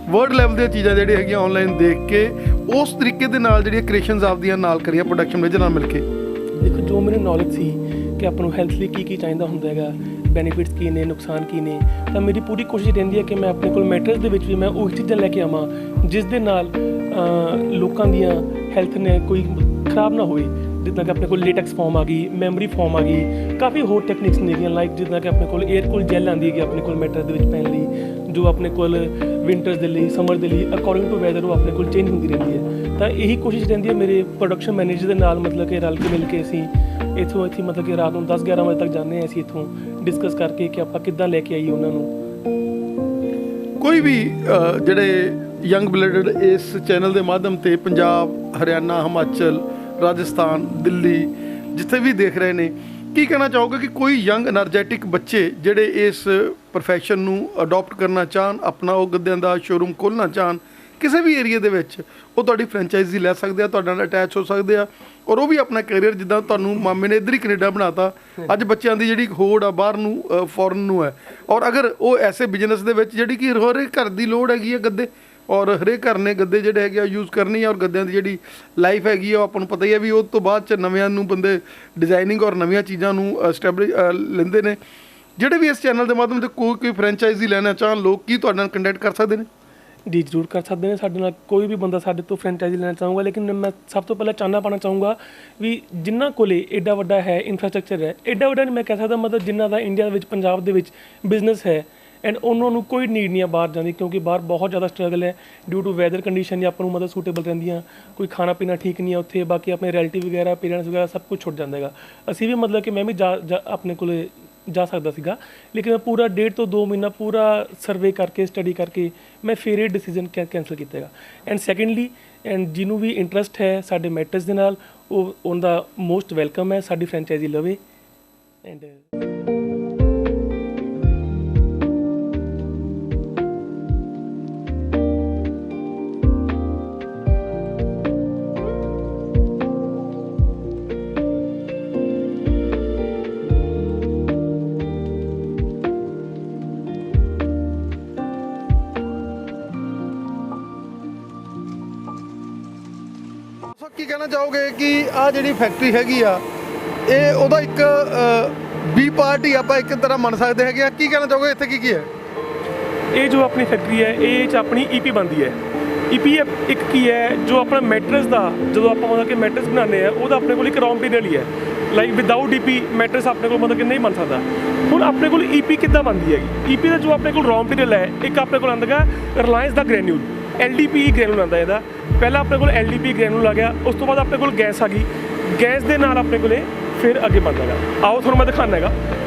ਵਰਲਡ ਲੈਵਲ ਦੀਆਂ ਚੀਜ਼ਾਂ ਜਿਹੜੀਆਂ ਹੈਗੀਆਂ ਆਨਲਾਈਨ ਦੇਖ ਕੇ ਉਸ ਤਰੀਕੇ ਦੇ ਨਾਲ ਜਿਹੜੀਆਂ ਕ੍ਰੀਏਸ਼ਨਸ ਆਪਦੀਆਂ ਨਾਲ ਕਰੀਆਂ ਪ੍ਰੋਡਕਸ਼ਨ ਵਿੱਚ ਨਾਲ ਮਿਲ ਕੇ। ਦੇਖੋ, ਜੋ ਮੈਨੂੰ ਨੌਲੇਜ ਸੀ ਕਿ ਆਪਾਂ ਨੂੰ ਹੈਲਥ ਲਈ ਕੀ ਚਾਹੀਦਾ ਹੁੰਦਾ ਹੈਗਾ, ਬੈਨੀਫਿਟਸ ਕੀ ਨੇ, ਨੁਕਸਾਨ ਕੀ ਨੇ, ਤਾਂ ਮੇਰੀ ਪੂਰੀ ਕੋਸ਼ਿਸ਼ ਰਹਿੰਦੀ ਹੈ ਕਿ ਮੈਂ ਆਪਣੇ ਕੋਲ ਮੈਟਰਸ ਦੇ ਵਿੱਚ ਵੀ ਮੈਂ ਉਹੀ ਚੀਜ਼ਾਂ ਲੈ ਕੇ ਆਵਾਂ ਜਿਸ ਦੇ ਨਾਲ ਲੋਕਾਂ ਦੀਆਂ ਹੈਲਥ ਨੇ ਕੋਈ ਖਰਾਬ ਨਾ ਹੋਵੇ। ਜਿੱਦਾਂ ਕਿ ਆਪਣੇ ਕੋਲ ਲੇਟੈਕਸ ਫਾਰਮ ਆ ਗਈ, ਮੈਮਰੀ ਫਾਰਮ ਆ ਗਈ, ਕਾਫੀ ਹੋਰ ਟੈਕਨੀਕਸ ਨੇਗੀਆਂ, ਲਾਈਕ ਜਿੱਦਾਂ ਕਿ ਆਪਣੇ ਕੋਲ 에ਅਰ ਕੂਲ ਜੈਲ ਆਉਂਦੀ ਹੈਗੀ ਆਪਣੇ ਕੋਲ ਮੈਟਰ ਦੇ ਵਿੱਚ ਪੈਣ ਲਈ, ਜੋ ਆਪਣੇ ਕੋਲ ਵਿੰਟਰਸ ਦੇ ਲਈ, ਸਮਰ ਦੇ ਲਈ ਅਕੋਰਡਿੰਗ ਟੂ ਵੈਦਰ ਉਹ ਆਪਣੇ ਕੋਲ ਚੇਂਜ ਹੁੰਦੀ ਰਹਿੰਦੀ ਹੈ। ਤਾਂ ਇਹੀ ਕੋਸ਼ਿਸ਼ ਰਹਿੰਦੀ ਹੈ ਮੇਰੇ ਪ੍ਰੋਡਕਸ਼ਨ ਮੈਨੇਜਰ ਦੇ ਨਾਲ, ਮਤਲਬ ਕਿ ਰਲ ਕੇ ਮਿਲ ਕੇ ਅਸੀਂ ਇੱਥੋਂ ਮਤਲਬ ਕਿ ਰਾਤ ਨੂੰ 10-11 ਵਜੇ ਤੱਕ ਜਾਂਦੇ ਹਾਂ ਅਸੀਂ ਇੱਥੋਂ ਡਿਸਕਸ ਕਰਕੇ ਕਿ ਆਪਾਂ ਕਿੱਦਾਂ ਲੈ ਕੇ ਆਈਏ ਉਹਨਾਂ ਨੂੰ। ਕੋਈ ਵੀ ਜਿਹੜੇ ਯੰਗ ਬਲੱਡਡ ਇਸ ਚੈਨਲ ਦੇ ਮਾਧਿਅਮ 'ਤੇ ਪੰਜਾਬ, ਹਰਿਆਣਾ, ਹਿਮਾਚਲ, ਰਾਜਸਥਾਨ, ਦਿੱਲੀ ਜਿੱਥੇ ਵੀ ਦੇਖ ਰਹੇ ਨੇ, ਕੀ ਕਹਿਣਾ ਚਾਹੋਗੇ ਕਿ ਕੋਈ ਯੰਗ ਐਨਰਜੈਟਿਕ ਬੱਚੇ ਜਿਹੜੇ ਇਸ ਪ੍ਰੋਫੈਸ਼ਨ ਨੂੰ ਅਡੋਪਟ ਕਰਨਾ ਚਾਹਣ, ਆਪਣਾ ਉਹ ਗੱਦਿਆਂ ਦਾ ਸ਼ੋਰੂਮ ਖੋਲ੍ਹਣਾ ਚਾਹਣ ਕਿਸੇ ਵੀ ਏਰੀਆ ਦੇ ਵਿੱਚ, ਉਹ ਤੁਹਾਡੀ ਫਰੈਂਚਾਈਜ਼ੀ ਲੈ ਸਕਦੇ ਆ, ਤੁਹਾਡੇ ਨਾਲ ਅਟੈਚ ਹੋ ਸਕਦੇ ਆ, ਔਰ ਉਹ ਵੀ ਆਪਣਾ ਕੈਰੀਅਰ ਜਿੱਦਾਂ ਤੁਹਾਨੂੰ ਮਾਮੇ ਨੇ ਇੱਧਰ ਹੀ ਕੈਨੇਡਾ ਬਣਾਤਾ, ਅੱਜ ਬੱਚਿਆਂ ਦੀ ਜਿਹੜੀ ਹੋੜ ਆ ਬਾਹਰ ਨੂੰ, ਫੋਰਨ ਨੂੰ ਹੈ। ਔਰ ਅਗਰ ਉਹ ਐਸੇ ਬਿਜ਼ਨਸ ਦੇ ਵਿੱਚ ਜਿਹੜੀ ਕਿ ਹਰੇਕ ਘਰ ਦੀ ਲੋੜ ਹੈਗੀ ਹੈ ਗੱਦੇ, ਔਰ ਹਰੇਕ ਘਰ ਨੇ ਗੱਦੇ ਜਿਹੜੇ ਹੈਗੇ ਆ ਯੂਜ਼ ਕਰਨੀ ਆ, ਔਰ ਗੱਦਿਆਂ ਦੀ ਜਿਹੜੀ ਲਾਈਫ ਹੈਗੀ ਆ ਉਹ ਆਪਾਂ ਨੂੰ ਪਤਾ ਹੀ ਹੈ ਵੀ ਉਹ ਤੋਂ ਬਾਅਦ 'ਚ ਨਵਿਆਂ ਨੂੰ ਬੰਦੇ ਡਿਜ਼ਾਈਨਿੰਗ ਔਰ ਨਵੀਆਂ ਚੀਜ਼ਾਂ ਨੂੰ ਐਸਟੈਬਲਿਸ਼ ਲੈਂਦੇ ਨੇ। ਜਿਹੜੇ ਵੀ ਇਸ ਚੈਨਲ ਦੇ ਮਾਧਿਅਮ 'ਤੇ ਕੋਈ ਫਰੈਂਚਾਈਜ਼ੀ ਲੈਣਾ ਚਾਹਣ ਲੋਕ, ਕੀ ਤੁਹਾਡੇ ਨਾਲ ਕੰਟੈਕਟ ਕਰ ਸਕਦੇ ਨੇ? ਜੀ ਜ਼ਰੂਰ ਕਰ ਸਕਦੇ ਨੇ ਸਾਡੇ ਨਾਲ। ਕੋਈ ਵੀ ਬੰਦਾ ਸਾਡੇ ਤੋਂ ਫਰੈਂਚਾਈਜ਼ੀ ਲੈਣਾ ਚਾਹੂਗਾ, ਲੇਕਿਨ ਮੈਂ ਸਭ ਤੋਂ ਪਹਿਲਾਂ ਚਾਨਣਾ ਪਾਉਣਾ ਚਾਹੂੰਗਾ ਵੀ ਜਿਨ੍ਹਾਂ ਕੋਲੇ ਐਡਾ ਵੱਡਾ ਹੈ ਇਨਫਰਾਸਟ੍ਰਕਚਰ ਹੈ, ਐਡਾ ਵੱਡਾ ਨਹੀਂ ਮੈਂ ਕਹਿ ਸਕਦਾ, ਮਤਲਬ ਜਿਨ੍ਹਾਂ ਦਾ ਇੰਡੀਆ ਦੇ ਵਿੱਚ ਪੰਜਾਬ ਦੇ ਵਿੱਚ ਬਿਜ਼ਨਸ ਹੈ ਐਂਡ ਉਹਨਾਂ ਨੂੰ ਕੋਈ ਨੀਡ ਨਹੀਂ ਆ ਬਾਹਰ ਜਾਣ ਦੀ, ਕਿਉਂਕਿ ਬਾਹਰ ਬਹੁਤ ਜ਼ਿਆਦਾ ਸਟਰਗਲ ਹੈ ਡਿਊ ਟੂ ਵੈਦਰ ਕੰਡੀਸ਼ਨ, ਜਾਂ ਆਪਾਂ ਨੂੰ ਮਤਲਬ ਸੂਟੇਬਲ ਰਹਿੰਦੀਆਂ, ਕੋਈ ਖਾਣਾ ਪੀਣਾ ਠੀਕ ਨਹੀਂ ਹੈ ਉੱਥੇ, ਬਾਕੀ ਆਪਣੇ ਰਿਲੇਟਿਵ ਵਗੈਰਾ ਪੇਰੈਂਟਸ ਵਗੈਰਾ ਸਭ ਕੁਝ ਛੁੱਟ ਜਾਂਦਾ ਹੈਗਾ। ਅਸੀਂ ਵੀ ਮਤਲਬ ਕਿ ਮੈਂ ਵੀ ਆਪਣੇ ਕੋਲੇ ਜਾ ਸਕਦਾ ਸੀਗਾ, ਲੇਕਿਨ ਮੈਂ ਪੂਰਾ 1.5 ਤੋਂ 2 ਮਹੀਨਾ ਪੂਰਾ ਸਰਵੇ ਕਰਕੇ ਸਟੱਡੀ ਕਰਕੇ ਮੈਂ ਫਿਰ ਇਹ ਡਿਸੀਜਨ ਕੈਂਸਲ ਕੀਤਾ ਹੈਗਾ। ਐਂਡ ਸੈਕੰਡਲੀ ਐਂਡ ਜਿਹਨੂੰ ਵੀ ਇੰਟਰਸਟ ਹੈ ਸਾਡੇ ਮੈਟਰਸ ਦੇ ਨਾਲ, ਉਹ ਉਹਦਾ ਮੋਸਟ ਵੈਲਕਮ ਹੈ, ਸਾਡੀ ਫਰੈਂਚਾਈਜ਼ੀ ਲਵੇ। ਐਂਡ ਸੋ ਕੀ ਕਹਿਣਾ ਚਾਹੋਗੇ ਕਿ ਆ ਜਿਹੜੀ ਫੈਕਟਰੀ ਹੈਗੀ ਆ, ਇਹ ਉਹਦਾ ਇੱਕ ਬੀ ਪਾਰਟ ਹੀ ਆਪਾਂ ਇੱਕ ਤਰ੍ਹਾਂ ਮੰਨ ਸਕਦੇ ਹੈਗੇ ਆ। ਕੀ ਕਹਿਣਾ ਚਾਹੋਗੇ ਇੱਥੇ ਕੀ ਹੈ? ਇਹ ਜੋ ਆਪਣੀ ਫੈਕਟਰੀ ਹੈ ਇਹ 'ਚ ਆਪਣੀ ਈਪੀ ਬਣਦੀ ਹੈ। ਈਪੀ ਇੱਕ ਕੀ ਹੈ, ਜੋ ਆਪਣਾ ਮੈਟਰਸ ਦਾ ਜਦੋਂ ਆਪਾਂ ਮਤਲਬ ਕਿ ਮੈਟਰਸ ਬਣਾਉਂਦੇ ਆ ਉਹਦਾ ਆਪਣੇ ਕੋਲ ਇੱਕ ਰॉ ਮਟੀਰੀਅਲ ਹੀ ਹੈ। ਲਾਈਕ ਵਿਦਾਊਟ ਈਪੀ ਮੈਟਰਸ ਆਪਣੇ ਕੋਲ ਮਤਲਬ ਕਿ ਨਹੀਂ ਬਣ ਸਕਦਾ। ਹੁਣ ਆਪਣੇ ਕੋਲ ਈਪੀ ਕਿੱਦਾਂ ਬਣਦੀ ਹੈਗੀ? ਈਪੀ ਦਾ ਜੋ ਆਪਣੇ ਕੋਲ ਰॉ ਮਟੀਰੀਅਲ ਹੈ, ਇੱਕ ਆਪਣੇ ਕੋਲ ਆਉਂਦਾ ਗਾ ਰਿਲਾਇੰਸ ਦਾ ਗ੍ਰੈਨੂਲ, LDP ਗ੍ਰੈਨੂਲ ਆਉਂਦਾ ਇਹਦਾ। ਪਹਿਲਾਂ ਆਪਣੇ ਕੋਲ LDP ਗ੍ਰੈਨੂਲ ਆ ਗਿਆ, ਉਸ ਤੋਂ ਬਾਅਦ ਆਪਣੇ ਕੋਲ ਗੈਸ ਆ ਗਈ, ਗੈਸ ਦੇ ਨਾਲ ਆਪਣੇ ਕੋਲੇ ਫਿਰ ਅੱਗੇ ਬਣਦਾ ਹੈਗਾ। ਆਓ ਤੁਹਾਨੂੰ ਮੈਂ ਦਿਖਾਉਂਦਾ ਹੈਗਾ।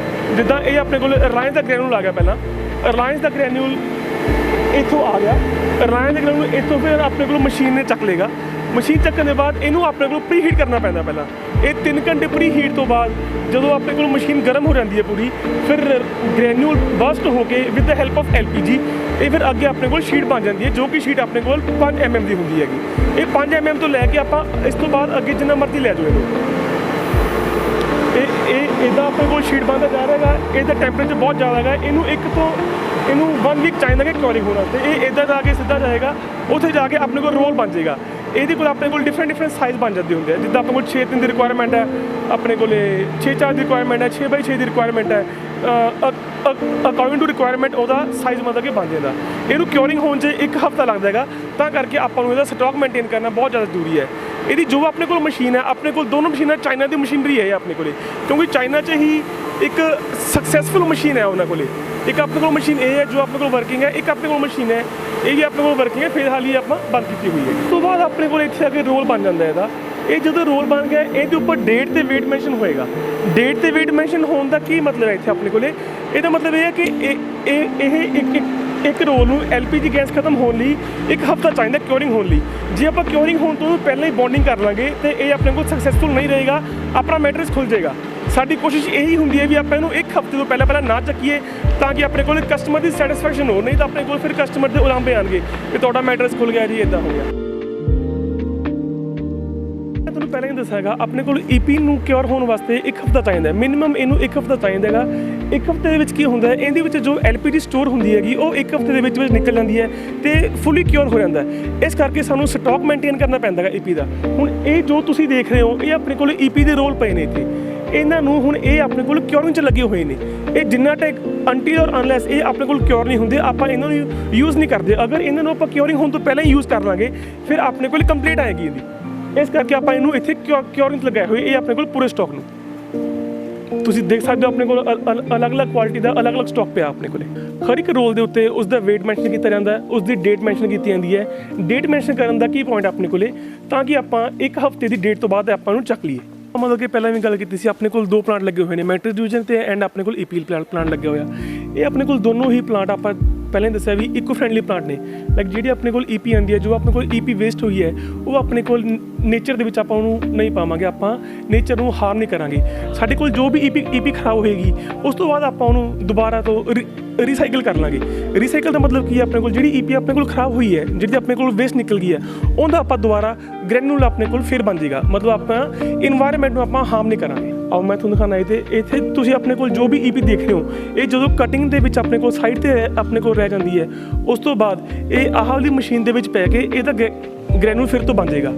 ਜਿੱਦਾਂ ਇਹ ਆਪਣੇ ਕੋਲ ਰਿਲਾਇੰਸ ਦਾ ਗ੍ਰੈਨੂਲ ਆ ਗਿਆ, ਪਹਿਲਾਂ ਰਿਲਾਇੰਸ ਦਾ ਗ੍ਰੈਨੂਲ ਇੱਥੋਂ ਆ ਗਿਆ, ਰਿਲਾਇੰਸ ਦਾ ਗ੍ਰੈਨੂਲ ਇੱਥੋਂ ਫਿਰ ਆਪਣੇ ਕੋਲ ਮਸ਼ੀਨ ਨੇ ਚੱਕ ਲੇਗਾ। ਮਸ਼ੀਨ ਚੱਕਣ ਦੇ ਬਾਅਦ ਇਹਨੂੰ ਆਪਣੇ ਕੋਲ ਪ੍ਰੀ ਹੀਟ ਕਰਨਾ ਪੈਂਦਾ। ਪਹਿਲਾਂ ਇਹ 3 ਘੰਟੇ ਪ੍ਰੀ ਹੀਟ ਤੋਂ ਬਾਅਦ ਜਦੋਂ ਆਪਣੇ ਕੋਲ ਮਸ਼ੀਨ ਗਰਮ ਹੋ ਜਾਂਦੀ ਹੈ ਪੂਰੀ, ਫਿਰ ਗ੍ਰੈਨੂਲ ਬਸਟ ਹੋ ਕੇ with the help of LPG ਇਹ ਫਿਰ ਅੱਗੇ ਆਪਣੇ ਕੋਲ ਸ਼ੀਟ ਬਣ ਜਾਂਦੀ ਹੈ, ਜੋ ਕਿ ਸ਼ੀਟ ਆਪਣੇ ਕੋਲ 5 mm ਦੀ ਹੁੰਦੀ ਹੈਗੀ। ਇਹ 5 mm ਤੋਂ ਲੈ ਕੇ ਆਪਾਂ ਇਸ ਤੋਂ ਬਾਅਦ ਅੱਗੇ ਜਿੰਨਾ ਮਰਜ਼ੀ ਲੈ ਜਾਓ ਇਹਨੂੰ। ਇਹ ਇੱਦਾਂ ਆਪਣੇ ਕੋਲ ਸ਼ੀਟ ਬਣਦਾ ਜਾ ਰਿਹਾ ਹੈਗਾ। ਇਹਦਾ ਟੈਂਪਰੇਚਰ ਬਹੁਤ ਜ਼ਿਆਦਾ ਹੈਗਾ। ਇਹਨੂੰ 1 ਵੀਕ ਚਾਹੀਦਾ ਕਿ ਕਿਉਰਿੰਗ ਹੋਣਾ, ਤੇ ਇਹ ਇੱਦਾਂ ਜਾ ਕੇ ਸਿੱਧਾ ਜਾਏਗਾ, ਉੱਥੇ ਜਾ ਕੇ ਆਪਣੇ ਕੋਲ ਰੋਲ ਬਣ ਜਾਏਗਾ। ਇਹਦੇ ਕੋਲ ਆਪਣੇ ਕੋਲ ਡਿਫਰੈਂਟ ਸਾਈਜ਼ ਬਣ ਜਾਂਦੇ ਹੁੰਦੇ ਆ। ਜਿੱਦਾਂ ਆਪਣੇ ਕੋਲ 6x3 ਦੀ ਰਿਕੁਆਇਰਮੈਂਟ ਹੈ, ਆਪਣੇ ਕੋਲ 6x4 ਦੀ ਰਿਕੁਆਇਰਮੈਂਟ ਹੈ, 6x6 ਦੀ ਰਿਕੁਆਇਰਮੈਂਟ ਹੈ। ਅਕੋਰਡਿੰਗ ਟੂ ਰਿਕੁਆਇਰਮੈਂਟ ਉਹਦਾ ਸਾਈਜ਼ ਮਤਲਬ ਕਿ ਬਣ ਜਾਂਦਾ। ਇਹਨੂੰ ਕਿਉਰਿੰਗ ਹੋਣ 'ਚ 1 ਹਫ਼ਤਾ ਲੱਗਦਾ ਹੈਗਾ, ਤਾਂ ਕਰਕੇ ਆਪਾਂ ਨੂੰ ਇਹਦਾ ਸਟਾਕ ਮੇਨਟੇਨ ਕਰਨਾ ਬਹੁਤ ਜ਼ਿਆਦਾ ਜ਼ਰੂਰੀ ਹੈ। ਇਹਦੀ ਜੋ ਆਪਣੇ ਕੋਲ ਮਸ਼ੀਨ ਹੈ, ਆਪਣੇ ਕੋਲ ਦੋਨੋਂ ਮਸ਼ੀਨਾਂ ਚਾਈਨਾ ਦੀ ਮਸ਼ੀਨਰੀ ਹੈ ਆਪਣੇ ਕੋਲੇ, ਕਿਉਂਕਿ ਚਾਈਨਾ 'ਚ ਹੀ ਇੱਕ ਸਕਸੈਸਫੁਲ ਮਸ਼ੀਨ ਹੈ ਉਹਨਾਂ ਕੋਲੇ। ਇੱਕ ਆਪਣੇ ਕੋਲ ਮਸ਼ੀਨ ਇਹ ਹੈ ਜੋ ਆਪਣੇ ਕੋਲ ਵਰਕਿੰਗ ਹੈ, ਇੱਕ ਆਪਣੇ ਕੋਲ ਮਸ਼ੀਨ ਹੈ ਇਹ ਵੀ ਆਪਣੇ ਕੋਲ ਵਰਕਿੰਗ ਹੈ, ਫਿਲਹਾਲ ਹੀ ਆਪਾਂ ਬੰਦ ਕੀਤੀ ਹੋਈ ਹੈ। ਉਸ ਤੋਂ ਬਾਅਦ ਆਪਣੇ ਕੋਲ ਇੱਥੇ ਆ ਕੇ ਰੋਲ ਬਣ ਜਾਂਦਾ ਇਹਦਾ। ਇਹ ਜਦੋਂ ਰੋਲ ਬਣ ਗਿਆ ਇਹਦੇ ਉੱਪਰ ਡੇਟ ਤੇ ਵੇਟ ਮੈਂਸ਼ਨ ਹੋਏਗਾ। ਡੇਟ ਤੇ ਵੇਟ ਮੈਂਸ਼ਨ ਹੋਣ ਦਾ ਕੀ ਮਤਲਬ ਹੈ ਇੱਥੇ ਆਪਣੇ ਕੋਲੇ? ਇਹਦਾ ਮਤਲਬ ਇਹ ਹੈ ਕਿ ਇਹ ਇੱਕ ਰੋਲ ਨੂੰ LPG ਗੈਸ ਖਤਮ ਹੋਣ ਲਈ 1 ਹਫ਼ਤਾ ਚਾਹੀਦਾ ਕਿਉਰਿੰਗ ਹੋਣ ਲਈ। ਜੇ ਆਪਾਂ ਕਿਉਰਿੰਗ ਹੋਣ ਤੋਂ ਪਹਿਲਾਂ ਹੀ ਬੌਂਡਿੰਗ ਕਰ ਲਾਂਗੇ ਤੇ ਇਹ ਆਪਣੇ ਕੋਲ ਸਕਸੈਸਫੁਲ ਨਹੀਂ ਰਹੇਗਾ, ਆਪਣਾ ਮੈਟਰਸ ਖੁੱਲ ਜਾਏਗਾ। ਸਾਡੀ ਕੋਸ਼ਿਸ਼ ਇਹੀ ਹੁੰਦੀ ਹੈ ਵੀ ਆਪਾਂ ਇਹਨੂੰ 1 ਹਫ਼ਤੇ ਤੋਂ ਪਹਿਲਾਂ ਨਾ ਚੱਕੀਏ, ਤਾਂ ਕਿ ਆਪਣੇ ਕੋਲ ਕਸਟਮਰ ਦੀ ਸੈਟਿਸਫੈਕਸ਼ਨ ਹੋ। ਨਹੀਂ ਤਾਂ ਆਪਣੇ ਕੋਲ ਫਿਰ ਕਸਟਮਰ ਦੇ ਉਲਾਂਭੇ ਆਉਣਗੇ ਕਿ ਤੁਹਾਡਾ ਮੈਟਰਸ ਖੁੱਲ ਗਿਆ ਜੀ, ਇੱਦਾਂ ਹੋ ਗਿਆ। ਤੁਹਾਨੂੰ ਪਹਿਲਾਂ ਹੀ ਦੱਸਿਆ ਹੈਗਾ ਆਪਣੇ ਕੋਲ ਈਪੀ ਨੂੰ ਕਿਉਰ ਹੋਣ ਵਾਸਤੇ 1 ਹਫ਼ਤਾ ਚਾਹੀਦਾ, ਮਿਨੀਮਮ ਇਹਨੂੰ 1 ਹਫ਼ਤਾ ਚਾਹੀਦਾ ਹੈਗਾ। 1 ਹਫ਼ਤੇ ਦੇ ਵਿੱਚ ਕੀ ਹੁੰਦਾ ਹੈ, ਇਹਦੇ ਵਿੱਚ ਜੋ LPG ਸਟੋਰ ਹੁੰਦੀ ਹੈਗੀ ਉਹ 1 ਹਫ਼ਤੇ ਦੇ ਵਿੱਚ ਨਿਕਲ ਜਾਂਦੀ ਹੈ ਤੇ ਫੁੱਲੀ ਕਿਉਰ ਹੋ ਜਾਂਦਾ। ਇਸ ਕਰਕੇ ਸਾਨੂੰ ਸਟਾਕ ਮੇਨਟੇਨ ਕਰਨਾ ਪੈਂਦਾ ਹੈਗਾ ਈਪੀ ਦਾ। ਹੁਣ ਇਹ ਜੋ ਤੁਸੀਂ ਦੇਖ ਰਹੇ ਹੋ ਇਹ ਆਪਣੇ ਕੋਲ ਈਪੀ ਦੇ ਰੋਲ ਪਏ ਨੇ ਇੱਥੇ। ਇਹਨਾਂ ਨੂੰ ਹੁਣ ਇਹ ਆਪਣੇ ਕੋਲ ਕਿਉਰਿੰਗ 'ਚ ਲੱਗੇ ਹੋਏ ਨੇ। ਇਹ ਜਿੰਨਾ ਟਾਈਮ ਅੰਟਿਲ ਔਰ ਅਨਲੈਸ ਇਹ ਆਪਣੇ ਕੋਲ ਕਿਉਰ ਨਹੀਂ ਹੁੰਦੇ, ਆਪਾਂ ਇਹਨਾਂ ਨੂੰ ਯੂਜ਼ ਨਹੀਂ ਕਰਦੇ। ਅਗਰ ਇਹਨਾਂ ਨੂੰ ਆਪਾਂ ਕਿਉਰਿੰਗ ਹੋਣ ਤੋਂ ਪਹਿਲਾਂ ਹੀ ਯੂਜ਼ ਕਰ ਲਾਂਗੇ ਫਿਰ ਆਪਣੇ ਕੋਲ ਕੰਪਲੀਟ ਆਏਗੀ ਇਹਦੀ। ਇਸ ਕਰਕੇ ਆਪਾਂ ਇਹਨੂੰ ਇੱਥੇ ਕਿਉਰਿੰਗ ਲਗਾਏ ਹੋਏ। ਇਹ ਆਪਣੇ ਕੋਲ ਪੂਰੇ ਸਟਾਕ ਨੂੰ ਤੁਸੀਂ ਦੇਖ ਸਕਦੇ ਹੋ। ਆਪਣੇ ਕੋਲ ਅਲੱਗ-ਅਲੱਗ ਕੁਆਲਿਟੀ ਦਾ ਅਲੱਗ-ਅਲੱਗ ਸਟਾਕ ਪਿਆ ਆਪਣੇ ਕੋਲੇ। ਹਰ ਇੱਕ ਰੋਲ ਦੇ ਉੱਤੇ ਉਸ ਦਾ ਵੇਟ ਮੈਂਸ਼ਨ ਕੀਤਾ ਜਾਂਦਾ, ਉਸ ਦੀ ਡੇਟ ਮੈਂਸ਼ਨ ਕੀਤੀ ਜਾਂਦੀ ਹੈ। ਡੇਟ ਮੈਂਸ਼ਨ ਕਰਨ ਦਾ ਕੀ ਪੁਆਇੰਟ ਆਪਣੇ ਕੋਲੇ, ਤਾਂ ਕਿ ਆਪਾਂ 1 ਹਫ਼ਤੇ ਦੀ ਡੇਟ ਤੋਂ ਬਾਅਦ ਆਪਾਂ ਨੂੰ ਚੱਕ ਲਈਏ। ਮਤਲਬ ਕਿ ਪਹਿਲਾਂ ਵੀ ਗੱਲ ਕੀਤੀ ਸੀ, ਆਪਣੇ ਕੋਲ 2 ਪਲਾਂਟ ਲੱਗੇ ਹੋਏ ਨੇ, ਮੈਟਰਸ ਡਿਵੀਜ਼ਨ ਤੇ ਐਂਡ ਆਪਣੇ ਕੋਲ EPL ਪਲਾਂਟ ਲੱਗਿਆ ਹੋਇਆ। ਇਹ ਆਪਣੇ ਕੋਲ ਦੋਨੋਂ ਹੀ ਪਲਾਂਟ ਆਪਾਂ ਪਹਿਲਾਂ ਹੀ ਦੱਸਿਆ ਵੀ ਇਕੋ ਫਰੈਂਡਲੀ ਪਲਾਂਟ ਨੇ। ਲਾਈਕ ਜਿਹੜੀ ਆਪਣੇ ਕੋਲ EP ਆਉਂਦੀ ਹੈ, ਜੋ ਆਪਣੇ ਕੋਲ EP ਵੇਸਟ ਹੋਈ ਹੈ ਉਹ ਆਪਣੇ ਕੋਲ ਨੇਚਰ ਦੇ ਵਿੱਚ ਆਪਾਂ ਉਹਨੂੰ ਨਹੀਂ ਪਾਵਾਂਗੇ, ਆਪਾਂ ਨੇਚਰ ਨੂੰ ਹਾਰਮ ਨਹੀਂ ਕਰਾਂਗੇ। ਸਾਡੇ ਕੋਲ ਜੋ ਵੀ EP ਖਰਾਬ ਹੋਏਗੀ ਉਸ ਤੋਂ ਬਾਅਦ ਆਪਾਂ ਉਹਨੂੰ ਦੁਬਾਰਾ ਤੋਂ ਰੀਸਾਈਕਲ ਕਰ ਲਾਂਗੇ। ਰੀਸਾਈਕਲ ਦਾ ਮਤਲਬ ਕੀ ਹੈ, ਆਪਣੇ ਕੋਲ ਜਿਹੜੀ EP ਆਪਣੇ ਕੋਲ ਖਰਾਬ ਹੋਈ ਹੈ, ਜਿਹੜੀ ਆਪਣੇ ਕੋਲ ਵੇਸਟ ਨਿਕਲ ਗਈ ਹੈ, ਉਹਦਾ ਆਪਾਂ ਦੁਬਾਰਾ ਗ੍ਰੈਨੂਲ ਆਪਣੇ ਕੋਲ ਫਿਰ ਬਣ ਜਾਏਗਾ। ਮਤਲਬ ਆਪਾਂ ਇਨਵਾਇਰਨਮੈਂਟ ਨੂੰ ਆਪਾਂ ਹਾਰਮ ਨਹੀਂ ਕਰਾਂਗੇ। ਆਓ ਮੈਂ ਤੁਹਾਨੂੰ ਦਿਖਾਉਣਾ ਇੱਥੇ ਤੁਸੀਂ ਆਪਣੇ ਕੋਲ ਜੋ ਵੀ EP ਦੇਖ ਰਹੇ ਹੋ, ਇਹ ਜਦੋਂ ਕਟਿੰਗ ਦੇ ਵਿੱਚ ਆਪਣੇ ਕੋਲ ਸਾਈਡ 'ਤੇ ਆਪਣੇ ਕੋਲ ਰਹਿ ਜਾਂਦੀ ਹੈ, ਉਸ ਤੋਂ ਬਾਅਦ ਇਹ ਆਹ ਵਾਲੀ ਮਸ਼ੀਨ ਦੇ ਵਿੱਚ ਪੈ ਕੇ ਇਹਦਾ ਗ੍ਰੈਨੂਲ ਫਿਰ ਤੋਂ ਬਣ ਜਾਏਗਾ।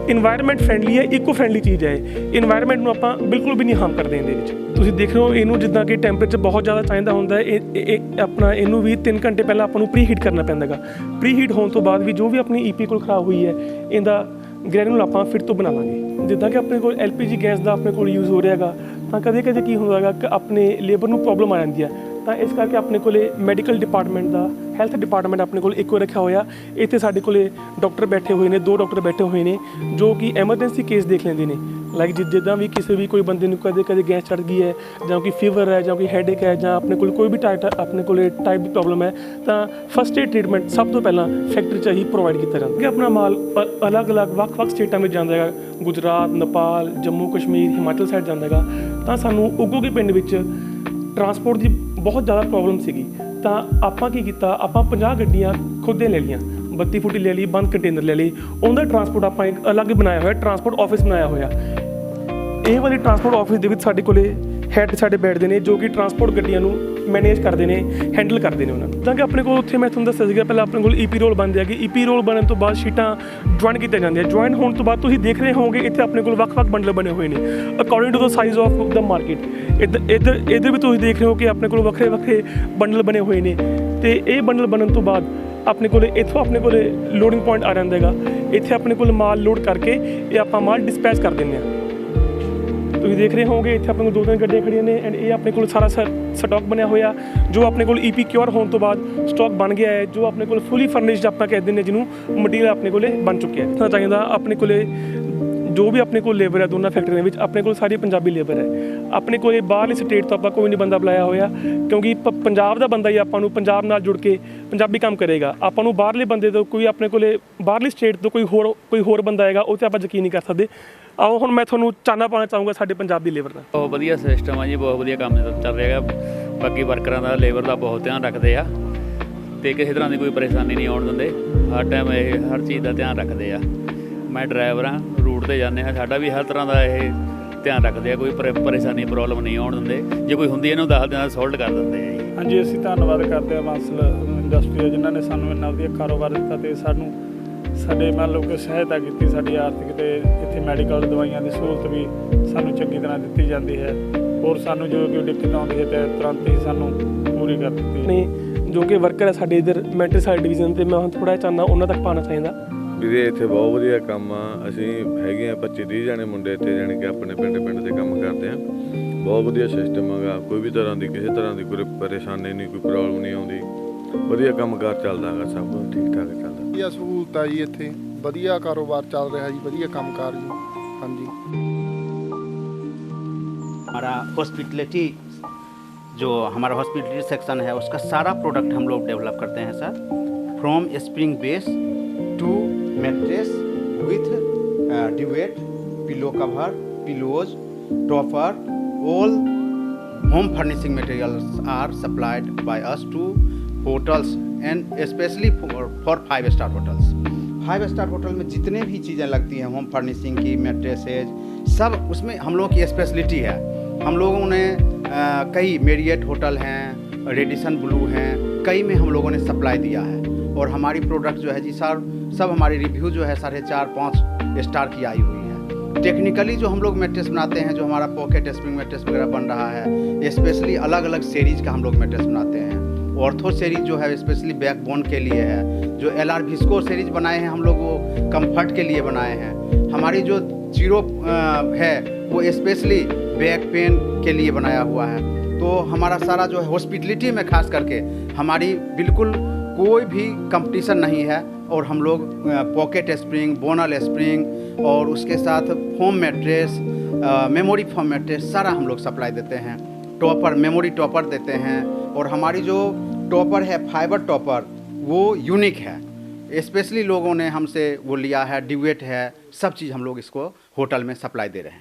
ਇਨਵਾਇਰਨਮੈਂਟ ਫਰੈਂਡਲੀ ਹੈ, ਇਕੋ ਫਰੈਂਡਲੀ ਚੀਜ਼ ਹੈ। ਇਨਵਾਇਰਨਮੈਂਟ ਨੂੰ ਆਪਾਂ ਬਿਲਕੁਲ ਵੀ ਨਹੀਂ ਹਾਰਮ ਕਰਦੇ ਇਹਦੇ ਵਿੱਚ। ਤੁਸੀਂ ਦੇਖ ਰਹੇ ਹੋ ਇਹਨੂੰ ਜਿੱਦਾਂ ਕਿ ਟੈਂਪਰੇਚਰ ਬਹੁਤ ਜ਼ਿਆਦਾ ਚਾਹੀਦਾ ਹੁੰਦਾ ਹੈ, ਇਹ ਆਪਣਾ ਇਹਨੂੰ ਵੀ 3 ਘੰਟੇ ਪਹਿਲਾਂ ਆਪਾਂ ਨੂੰ ਪ੍ਰੀ ਹੀਟ ਕਰਨਾ ਪੈਂਦਾ ਗਾ। ਪ੍ਰੀ ਹੀਟ ਹੋਣ ਤੋਂ ਬਾਅਦ ਵੀ ਜੋ ਵੀ ਆਪਣੀ ਈਪੀ ਕੋਲ ਖਰਾਬ ਹੋਈ ਹੈ ਇਹਦਾ ਗ੍ਰੈਨੂਲ ਆਪਾਂ ਫਿਰ ਤੋਂ ਬਣਾ ਲਾਂਗੇ। ਜਿੱਦਾਂ ਕਿ ਆਪਣੇ ਕੋਲ ਐਲਪੀਜੀ ਗੈਸ ਦਾ ਆਪਣੇ ਕੋਲ ਯੂਜ਼ ਹੋ ਰਿਹਾ ਹੈਗਾ, ਤਾਂ ਕਦੇ ਕਦੇ ਕੀ ਹੁੰਦਾ ਹੈਗਾ ਕਿ ਆਪਣੇ ਲੇਬਰ ਨੂੰ ਪ੍ਰੋਬਲਮ ਆ ਜਾਂਦੀ ਹੈ, ਤਾਂ ਇਸ ਕਰਕੇ ਆਪਣੇ ਕੋਲੇ ਮੈਡੀਕਲ ਡਿਪਾਰਟਮੈਂਟ ਦਾ, ਹੈਲਥ ਡਿਪਾਰਟਮੈਂਟ ਆਪਣੇ ਕੋਲ ਇੱਕੋ ਰੱਖਿਆ ਹੋਇਆ। ਇੱਥੇ ਸਾਡੇ ਕੋਲੇ ਡਾਕਟਰ ਬੈਠੇ ਹੋਏ ਨੇ, 2 ਡਾਕਟਰ ਬੈਠੇ ਹੋਏ ਨੇ ਜੋ ਕਿ ਐਮਰਜੈਂਸੀ ਕੇਸ ਦੇਖ ਲੈਂਦੇ ਨੇ। ਲਾਈਕ ਜਿੱਦਾਂ ਵੀ ਕਿਸੇ ਵੀ ਕੋਈ ਬੰਦੇ ਨੂੰ ਕਦੇ ਗੈਸ ਚੜ੍ਹ ਗਈ ਹੈ, ਜਾਂ ਕੋਈ ਫੀਵਰ ਹੈ, ਜਾਂ ਕੋਈ ਹੈਡੇਕ ਹੈ, ਜਾਂ ਆਪਣੇ ਕੋਲ ਕੋਈ ਵੀ ਆਪਣੇ ਕੋਲੇ ਟਾਈਪ ਦੀ ਪ੍ਰੋਬਲਮ ਹੈ, ਤਾਂ ਫਸਟ ਏਡ ਟ੍ਰੀਟਮੈਂਟ ਸਭ ਤੋਂ ਪਹਿਲਾਂ ਫੈਕਟਰੀ 'ਚ ਹੀ ਪ੍ਰੋਵਾਈਡ ਕੀਤਾ ਜਾਂਦਾ ਹੈ। ਆਪਣਾ ਮਾਲ ਅਲੱਗ-ਅਲੱਗ ਵੱਖ-ਵੱਖ ਸਟੇਟਾਂ ਵਿੱਚ ਜਾਂਦਾ ਹੈਗਾ, ਗੁਜਰਾਤ, ਨੇਪਾਲ, ਜੰਮੂ ਕਸ਼ਮੀਰ, ਹਿਮਾਚਲ ਸਾਈਡ ਜਾਂਦਾ ਹੈਗਾ। ਤਾਂ ਸਾਨੂੰ ਉਗੋਕੇ ਪਿੰਡ ਵਿੱਚ ਟਰਾਂਸਪੋਰਟ ਦੀ ਬਹੁਤ ਜ਼ਿਆਦਾ ਪ੍ਰੋਬਲਮ ਸੀਗੀ, ਤਾਂ ਆਪਾਂ ਕੀ ਕੀਤਾ, ਆਪਾਂ 50 ਗੱਡੀਆਂ ਖੁਦ ਦੇ ਲੈ ਲਈਆਂ, 32 ਫੁੱਟੀ ਲੈ ਲਈ, ਬੰਦ ਕੰਟੇਨਰ ਲੈ ਲਈ। ਉਹਦਾ ਟਰਾਂਸਪੋਰਟ ਆਪਾਂ ਇੱਕ ਅਲੱਗ ਬਣਾਇਆ ਹੋਇਆ, ਟਰਾਂਸਪੋਰਟ ਆਫਿਸ ਬਣਾਇਆ ਹੋਇਆ। ਇਹ ਵਾਲੀ ਟਰਾਂਸਪੋਰਟ ਆਫਿਸ ਦੇ ਵਿੱਚ ਸਾਡੇ ਕੋਲੇ ਹੈਡ ਸਾਡੇ ਬੈਠਦੇ ਨੇ ਜੋ ਕਿ ਟਰਾਂਸਪੋਰਟ ਗੱਡੀਆਂ ਨੂੰ ਮੈਨੇਜ ਕਰਦੇ ਨੇ, ਹੈਂਡਲ ਕਰਦੇ ਨੇ ਉਹਨਾਂ ਨੂੰ। ਤਾਂ ਕਿ ਆਪਣੇ ਕੋਲ ਉੱਥੇ ਮੈਂ ਤੁਹਾਨੂੰ ਦੱਸਿਆ ਸੀਗਾ ਪਹਿਲਾਂ ਆਪਣੇ ਕੋਲ ਈਪੀ ਰੋਲ ਬਣਦੇ ਹੈਗੇ। ਈਪੀ ਰੋਲ ਬਣਨ ਤੋਂ ਬਾਅਦ ਸ਼ੀਟਾਂ ਜੁਆਇਨ ਕੀਤੀਆਂ ਜਾਂਦੀਆਂ। ਜੁਆਇਨ ਹੋਣ ਤੋਂ ਬਾਅਦ ਤੁਸੀਂ ਦੇਖ ਰਹੇ ਹੋਵੋਗੇ ਇੱਥੇ ਆਪਣੇ ਕੋਲ ਵੱਖ-ਵੱਖ ਬੰਡਲ ਬਣੇ ਹੋਏ ਨੇ according to the size of the market. ਇੱਧਰ ਵੀ ਤੁਸੀਂ ਦੇਖ ਰਹੇ ਹੋ ਕਿ ਆਪਣੇ ਕੋਲ ਵੱਖਰੇ ਬੰਡਲ ਬਣੇ ਹੋਏ ਨੇ। ਤੇ ਇਹ ਬੰਡਲ ਬਣਨ ਤੋਂ ਬਾਅਦ ਆਪਣੇ ਕੋਲੇ ਇੱਥੋਂ ਆਪਣੇ ਕੋਲੇ ਲੋਡਿੰਗ ਪੁਆਇੰਟ ਆ ਜਾਂਦਾ ਹੈਗਾ। ਇੱਥੇ ਆਪਣੇ ਕੋਲ ਮਾਲ ਲੋਡ ਕਰਕੇ ਇਹ ਆਪਾਂ ਮਾਲ ਡਿਸਪੈਚ ਕਰ ਦਿੰਦੇ ਹਾਂ। ਤੁਸੀਂ ਦੇਖ ਰਹੇ ਹੋਵੋਗੇ ਇੱਥੇ ਆਪਣੇ ਕੋਲ 2-3 ਗੱਡੀਆਂ ਖੜੀਆਂ ਨੇ ਐਂਡ ਇਹ ਆਪਣੇ ਕੋਲ ਸਾਰਾ ਸਟਾਕ ਬਣਿਆ ਹੋਇਆ ਜੋ ਆਪਣੇ ਕੋਲ ਈਪੀ ਕਿਉਰ ਹੋਣ ਤੋਂ ਬਾਅਦ ਸਟਾਕ ਬਣ ਗਿਆ ਹੈ, ਜੋ ਆਪਣੇ ਕੋਲ ਫੁੱਲੀ ਫਰਨਿਸ਼ਡ ਆਪਾਂ ਕਹਿ ਦਿੰਦੇ ਜਿਹਨੂੰ ਮਟੀਰੀਅਲ ਆਪਣੇ ਕੋਲੇ ਬਣ ਚੁੱਕਿਆ ਹੈ। ਤਾਂ ਚਾਹੀਦਾ ਆਪਣੇ ਕੋਲੇ ਜੋ ਵੀ ਆਪਣੇ ਕੋਲ ਲੇਬਰ ਹੈ ਦੋਨਾਂ ਫੈਕਟਰੀਆਂ ਵਿੱਚ ਆਪਣੇ ਕੋਲ ਸਾਰੀ ਪੰਜਾਬੀ ਲੇਬਰ ਹੈ। ਆਪਣੇ ਕੋਲੇ ਬਾਹਰਲੀ ਸਟੇਟ ਤੋਂ ਆਪਾਂ ਕੋਈ ਨਹੀਂ ਬੰਦਾ ਬੁਲਾਇਆ ਹੋਇਆ, ਕਿਉਂਕਿ ਪੰਜਾਬ ਦਾ ਬੰਦਾ ਹੀ ਆਪਾਂ ਨੂੰ ਪੰਜਾਬ ਨਾਲ ਜੁੜ ਕੇ ਪੰਜਾਬੀ ਕੰਮ ਕਰੇਗਾ। ਆਪਾਂ ਨੂੰ ਬਾਹਰਲੇ ਬੰਦੇ ਤੋਂ ਕੋਈ ਆਪਣੇ ਕੋਲੇ ਬਾਹਰਲੀ ਸਟੇਟ ਤੋਂ ਕੋਈ ਹੋਰ ਬੰਦਾ ਆਏਗਾ ਉਹ 'ਤੇ ਆਪਾਂ ਯਕੀਨ ਨਹੀਂ ਕਰ ਸਕਦੇ। ਆਓ ਹੁਣ ਮੈਂ ਤੁਹਾਨੂੰ ਚਾਨਣਾ ਪਾਉਣਾ ਚਾਹੂੰਗਾ ਸਾਡੇ ਪੰਜਾਬੀ ਲੇਬਰ ਦਾ। ਬਹੁਤ ਵਧੀਆ ਸਿਸਟਮ ਆ ਜੀ, ਬਹੁਤ ਵਧੀਆ ਕੰਮ ਚੱਲ ਰਿਹਾ ਹੈਗਾ। ਬਾਕੀ ਵਰਕਰਾਂ ਦਾ, ਲੇਬਰ ਦਾ ਬਹੁਤ ਧਿਆਨ ਰੱਖਦੇ ਆ ਅਤੇ ਕਿਸੇ ਤਰ੍ਹਾਂ ਦੀ ਕੋਈ ਪਰੇਸ਼ਾਨੀ ਨਹੀਂ ਆਉਣ ਦਿੰਦੇ। ਹਰ ਟਾਈਮ ਇਹ ਹਰ ਚੀਜ਼ ਦਾ ਧਿਆਨ ਰੱਖਦੇ ਆ। ਮੈਂ ਡਰਾਈਵਰ ਹਾਂ, ਰੂਟ 'ਤੇ ਜਾਂਦੇ ਹਾਂ, ਸਾਡਾ ਵੀ ਹਰ ਤਰ੍ਹਾਂ ਦਾ ਇਹ ਧਿਆਨ ਰੱਖਦੇ ਆ। ਕੋਈ ਪਰੇਸ਼ਾਨੀ ਪ੍ਰੋਬਲਮ ਨਹੀਂ ਆਉਣ ਦਿੰਦੇ। ਜੇ ਕੋਈ ਹੁੰਦੀ ਇਹਨੂੰ ਦੱਸ ਦਿੰਦਾ ਸੋਲਡ ਕਰ ਦਿੰਦੇ ਆ ਜੀ। ਹਾਂਜੀ, ਅਸੀਂ ਧੰਨਵਾਦ ਕਰਦੇ ਹਾਂ ਬਾਂਸਲ ਇੰਡਸਟਰੀ ਦਾ ਜਿਨ੍ਹਾਂ ਨੇ ਸਾਨੂੰ ਇੰਨਾ ਵਧੀਆ ਕਾਰੋਬਾਰ ਦਿੱਤਾ ਅਤੇ ਸਾਡੇ ਮੰਨ ਲਓ ਕਿ ਸਹਾਇਤਾ ਕੀਤੀ ਸਾਡੀ ਆਰਥਿਕ, ਅਤੇ ਇੱਥੇ ਮੈਡੀਕਲ ਦਵਾਈਆਂ ਦੀ ਸਹੂਲਤ ਵੀ ਸਾਨੂੰ ਚੰਗੀ ਤਰ੍ਹਾਂ ਦਿੱਤੀ ਜਾਂਦੀ ਹੈ। ਹੋਰ ਸਾਨੂੰ ਜੋ ਕੋਈ ਦਿੱਕਤ ਆਉਂਦੀ ਹੈ ਤਾਂ ਤੁਰੰਤ ਹੀ ਸਾਨੂੰ ਪੂਰੀ ਕਰ ਦਿੱਤੀ ਨੇ ਜੋ ਕਿ ਵਰਕਰ ਹੈ ਸਾਡੇ ਇੱਧਰ ਮੈਂਟਲ ਸਾਈਡ ਡਿਵੀਜ਼ਨ 'ਤੇ ਮੈਂ ਹੁਣ ਥੋੜ੍ਹਾ ਜਿਹਾ ਚਾਹੁੰਦਾ ਉਹਨਾਂ ਤੱਕ ਪਾਉਣਾ ਚਾਹੀਦਾ। ਵੀਰੇ ਇੱਥੇ ਬਹੁਤ ਵਧੀਆ ਕੰਮ ਆ। ਅਸੀਂ ਹੈਗੇ ਹਾਂ 25-30 ਜਣੇ ਮੁੰਡੇ ਇੱਥੇ, ਜਾਣੀ ਕਿ ਆਪਣੇ ਪਿੰਡ ਤੇ ਕੰਮ ਕਰਦੇ ਹਾਂ। ਬਹੁਤ ਵਧੀਆ ਸਿਸਟਮ ਹੈਗਾ, ਕੋਈ ਵੀ ਤਰ੍ਹਾਂ ਦੀ ਕਿਸੇ ਤਰ੍ਹਾਂ ਦੀ ਕੋਈ ਪਰੇਸ਼ਾਨੀ ਨਹੀਂ, ਕੋਈ ਪ੍ਰੋਬਲਮ ਨਹੀਂ ਆਉਂਦੀ। ਵਧੀਆ ਕੰਮਕਾਰ ਚੱਲਦਾ ਹੈਗਾ, ਸਭ ਕੁਝ ਠੀਕ ਠਾਕ ਚੱਲਦਾ। ਵਧੀਆ ਸਹੂਲਤ ਆ ਜੀ, ਇੱਥੇ ਵਧੀਆ ਕਾਰੋਬਾਰ ਚੱਲ ਰਿਹਾ ਜੀ, ਵਧੀਆ ਕੰਮਕਾਰ ਜੀ। ਹਾਂਜੀ, हमारा हॉस्पिटलिटी सेक्शन है उसका सारा प्रोडक्ट हम लोग डेवलप करते हैं sir. From spring base to mattress with duvet, pillow cover, pillows, topper, all home furnishing materials are supplied by us to hotels and specially for 5 star hotels. 5 star hotel में जितने भी चीज़ें लगती हैं होम फर्निशिंग की, मैट्रेसेज, सब उसमें हम लोगों की स्पेशलिटी है। हम लोगों ने कई मेरियट होटल हैं, रेडिसन ब्लू हैं, कई में हम लोगों ने सप्लाई दिया है। और हमारी प्रोडक्ट जो है जी सर सब हमारी रिव्यू जो है 4.5-5 स्टार की आई हुई है। टेक्निकली जो हम लोग मैट्रेस बनाते हैं, जो हमारा पॉकेट स्प्रिंग मैट्रेस वगैरह बन रहा है, स्पेशली अलग अलग सीरीज का हम लोग मैट्रेस बनाते हैं। ऑर्थो सीरीज जो है स्पेशली बैकबोन के लिए है। जो LR विस्को सीरीज बनाए हैं हम लोग वो कंफर्ट के लिए बनाए हैं। हमारी जो जीरो है वो स्पेशली बैक पेन के लिए बनाया हुआ है। तो हमारा सारा जो है हॉस्पिटलिटी में खास करके हमारी बिल्कुल कोई भी कंपटीशन नहीं है। और हम लोग पॉकेट स्प्रिंग, बोनल स्प्रिंग और उसके साथ foam mattress, memory foam mattress सारा हम लोग सप्लाई देते हैं। टॉपर, मेमोरी टॉपर देते हैं। और हमारी जो टॉपर है फाइबर टॉपर वो यूनिक है, स्पेशली लोगों ने हमसे वो लिया है। ड्यूएट है, सब चीज़ हम लोग इसको होटल में सप्लाई दे रहे हैं।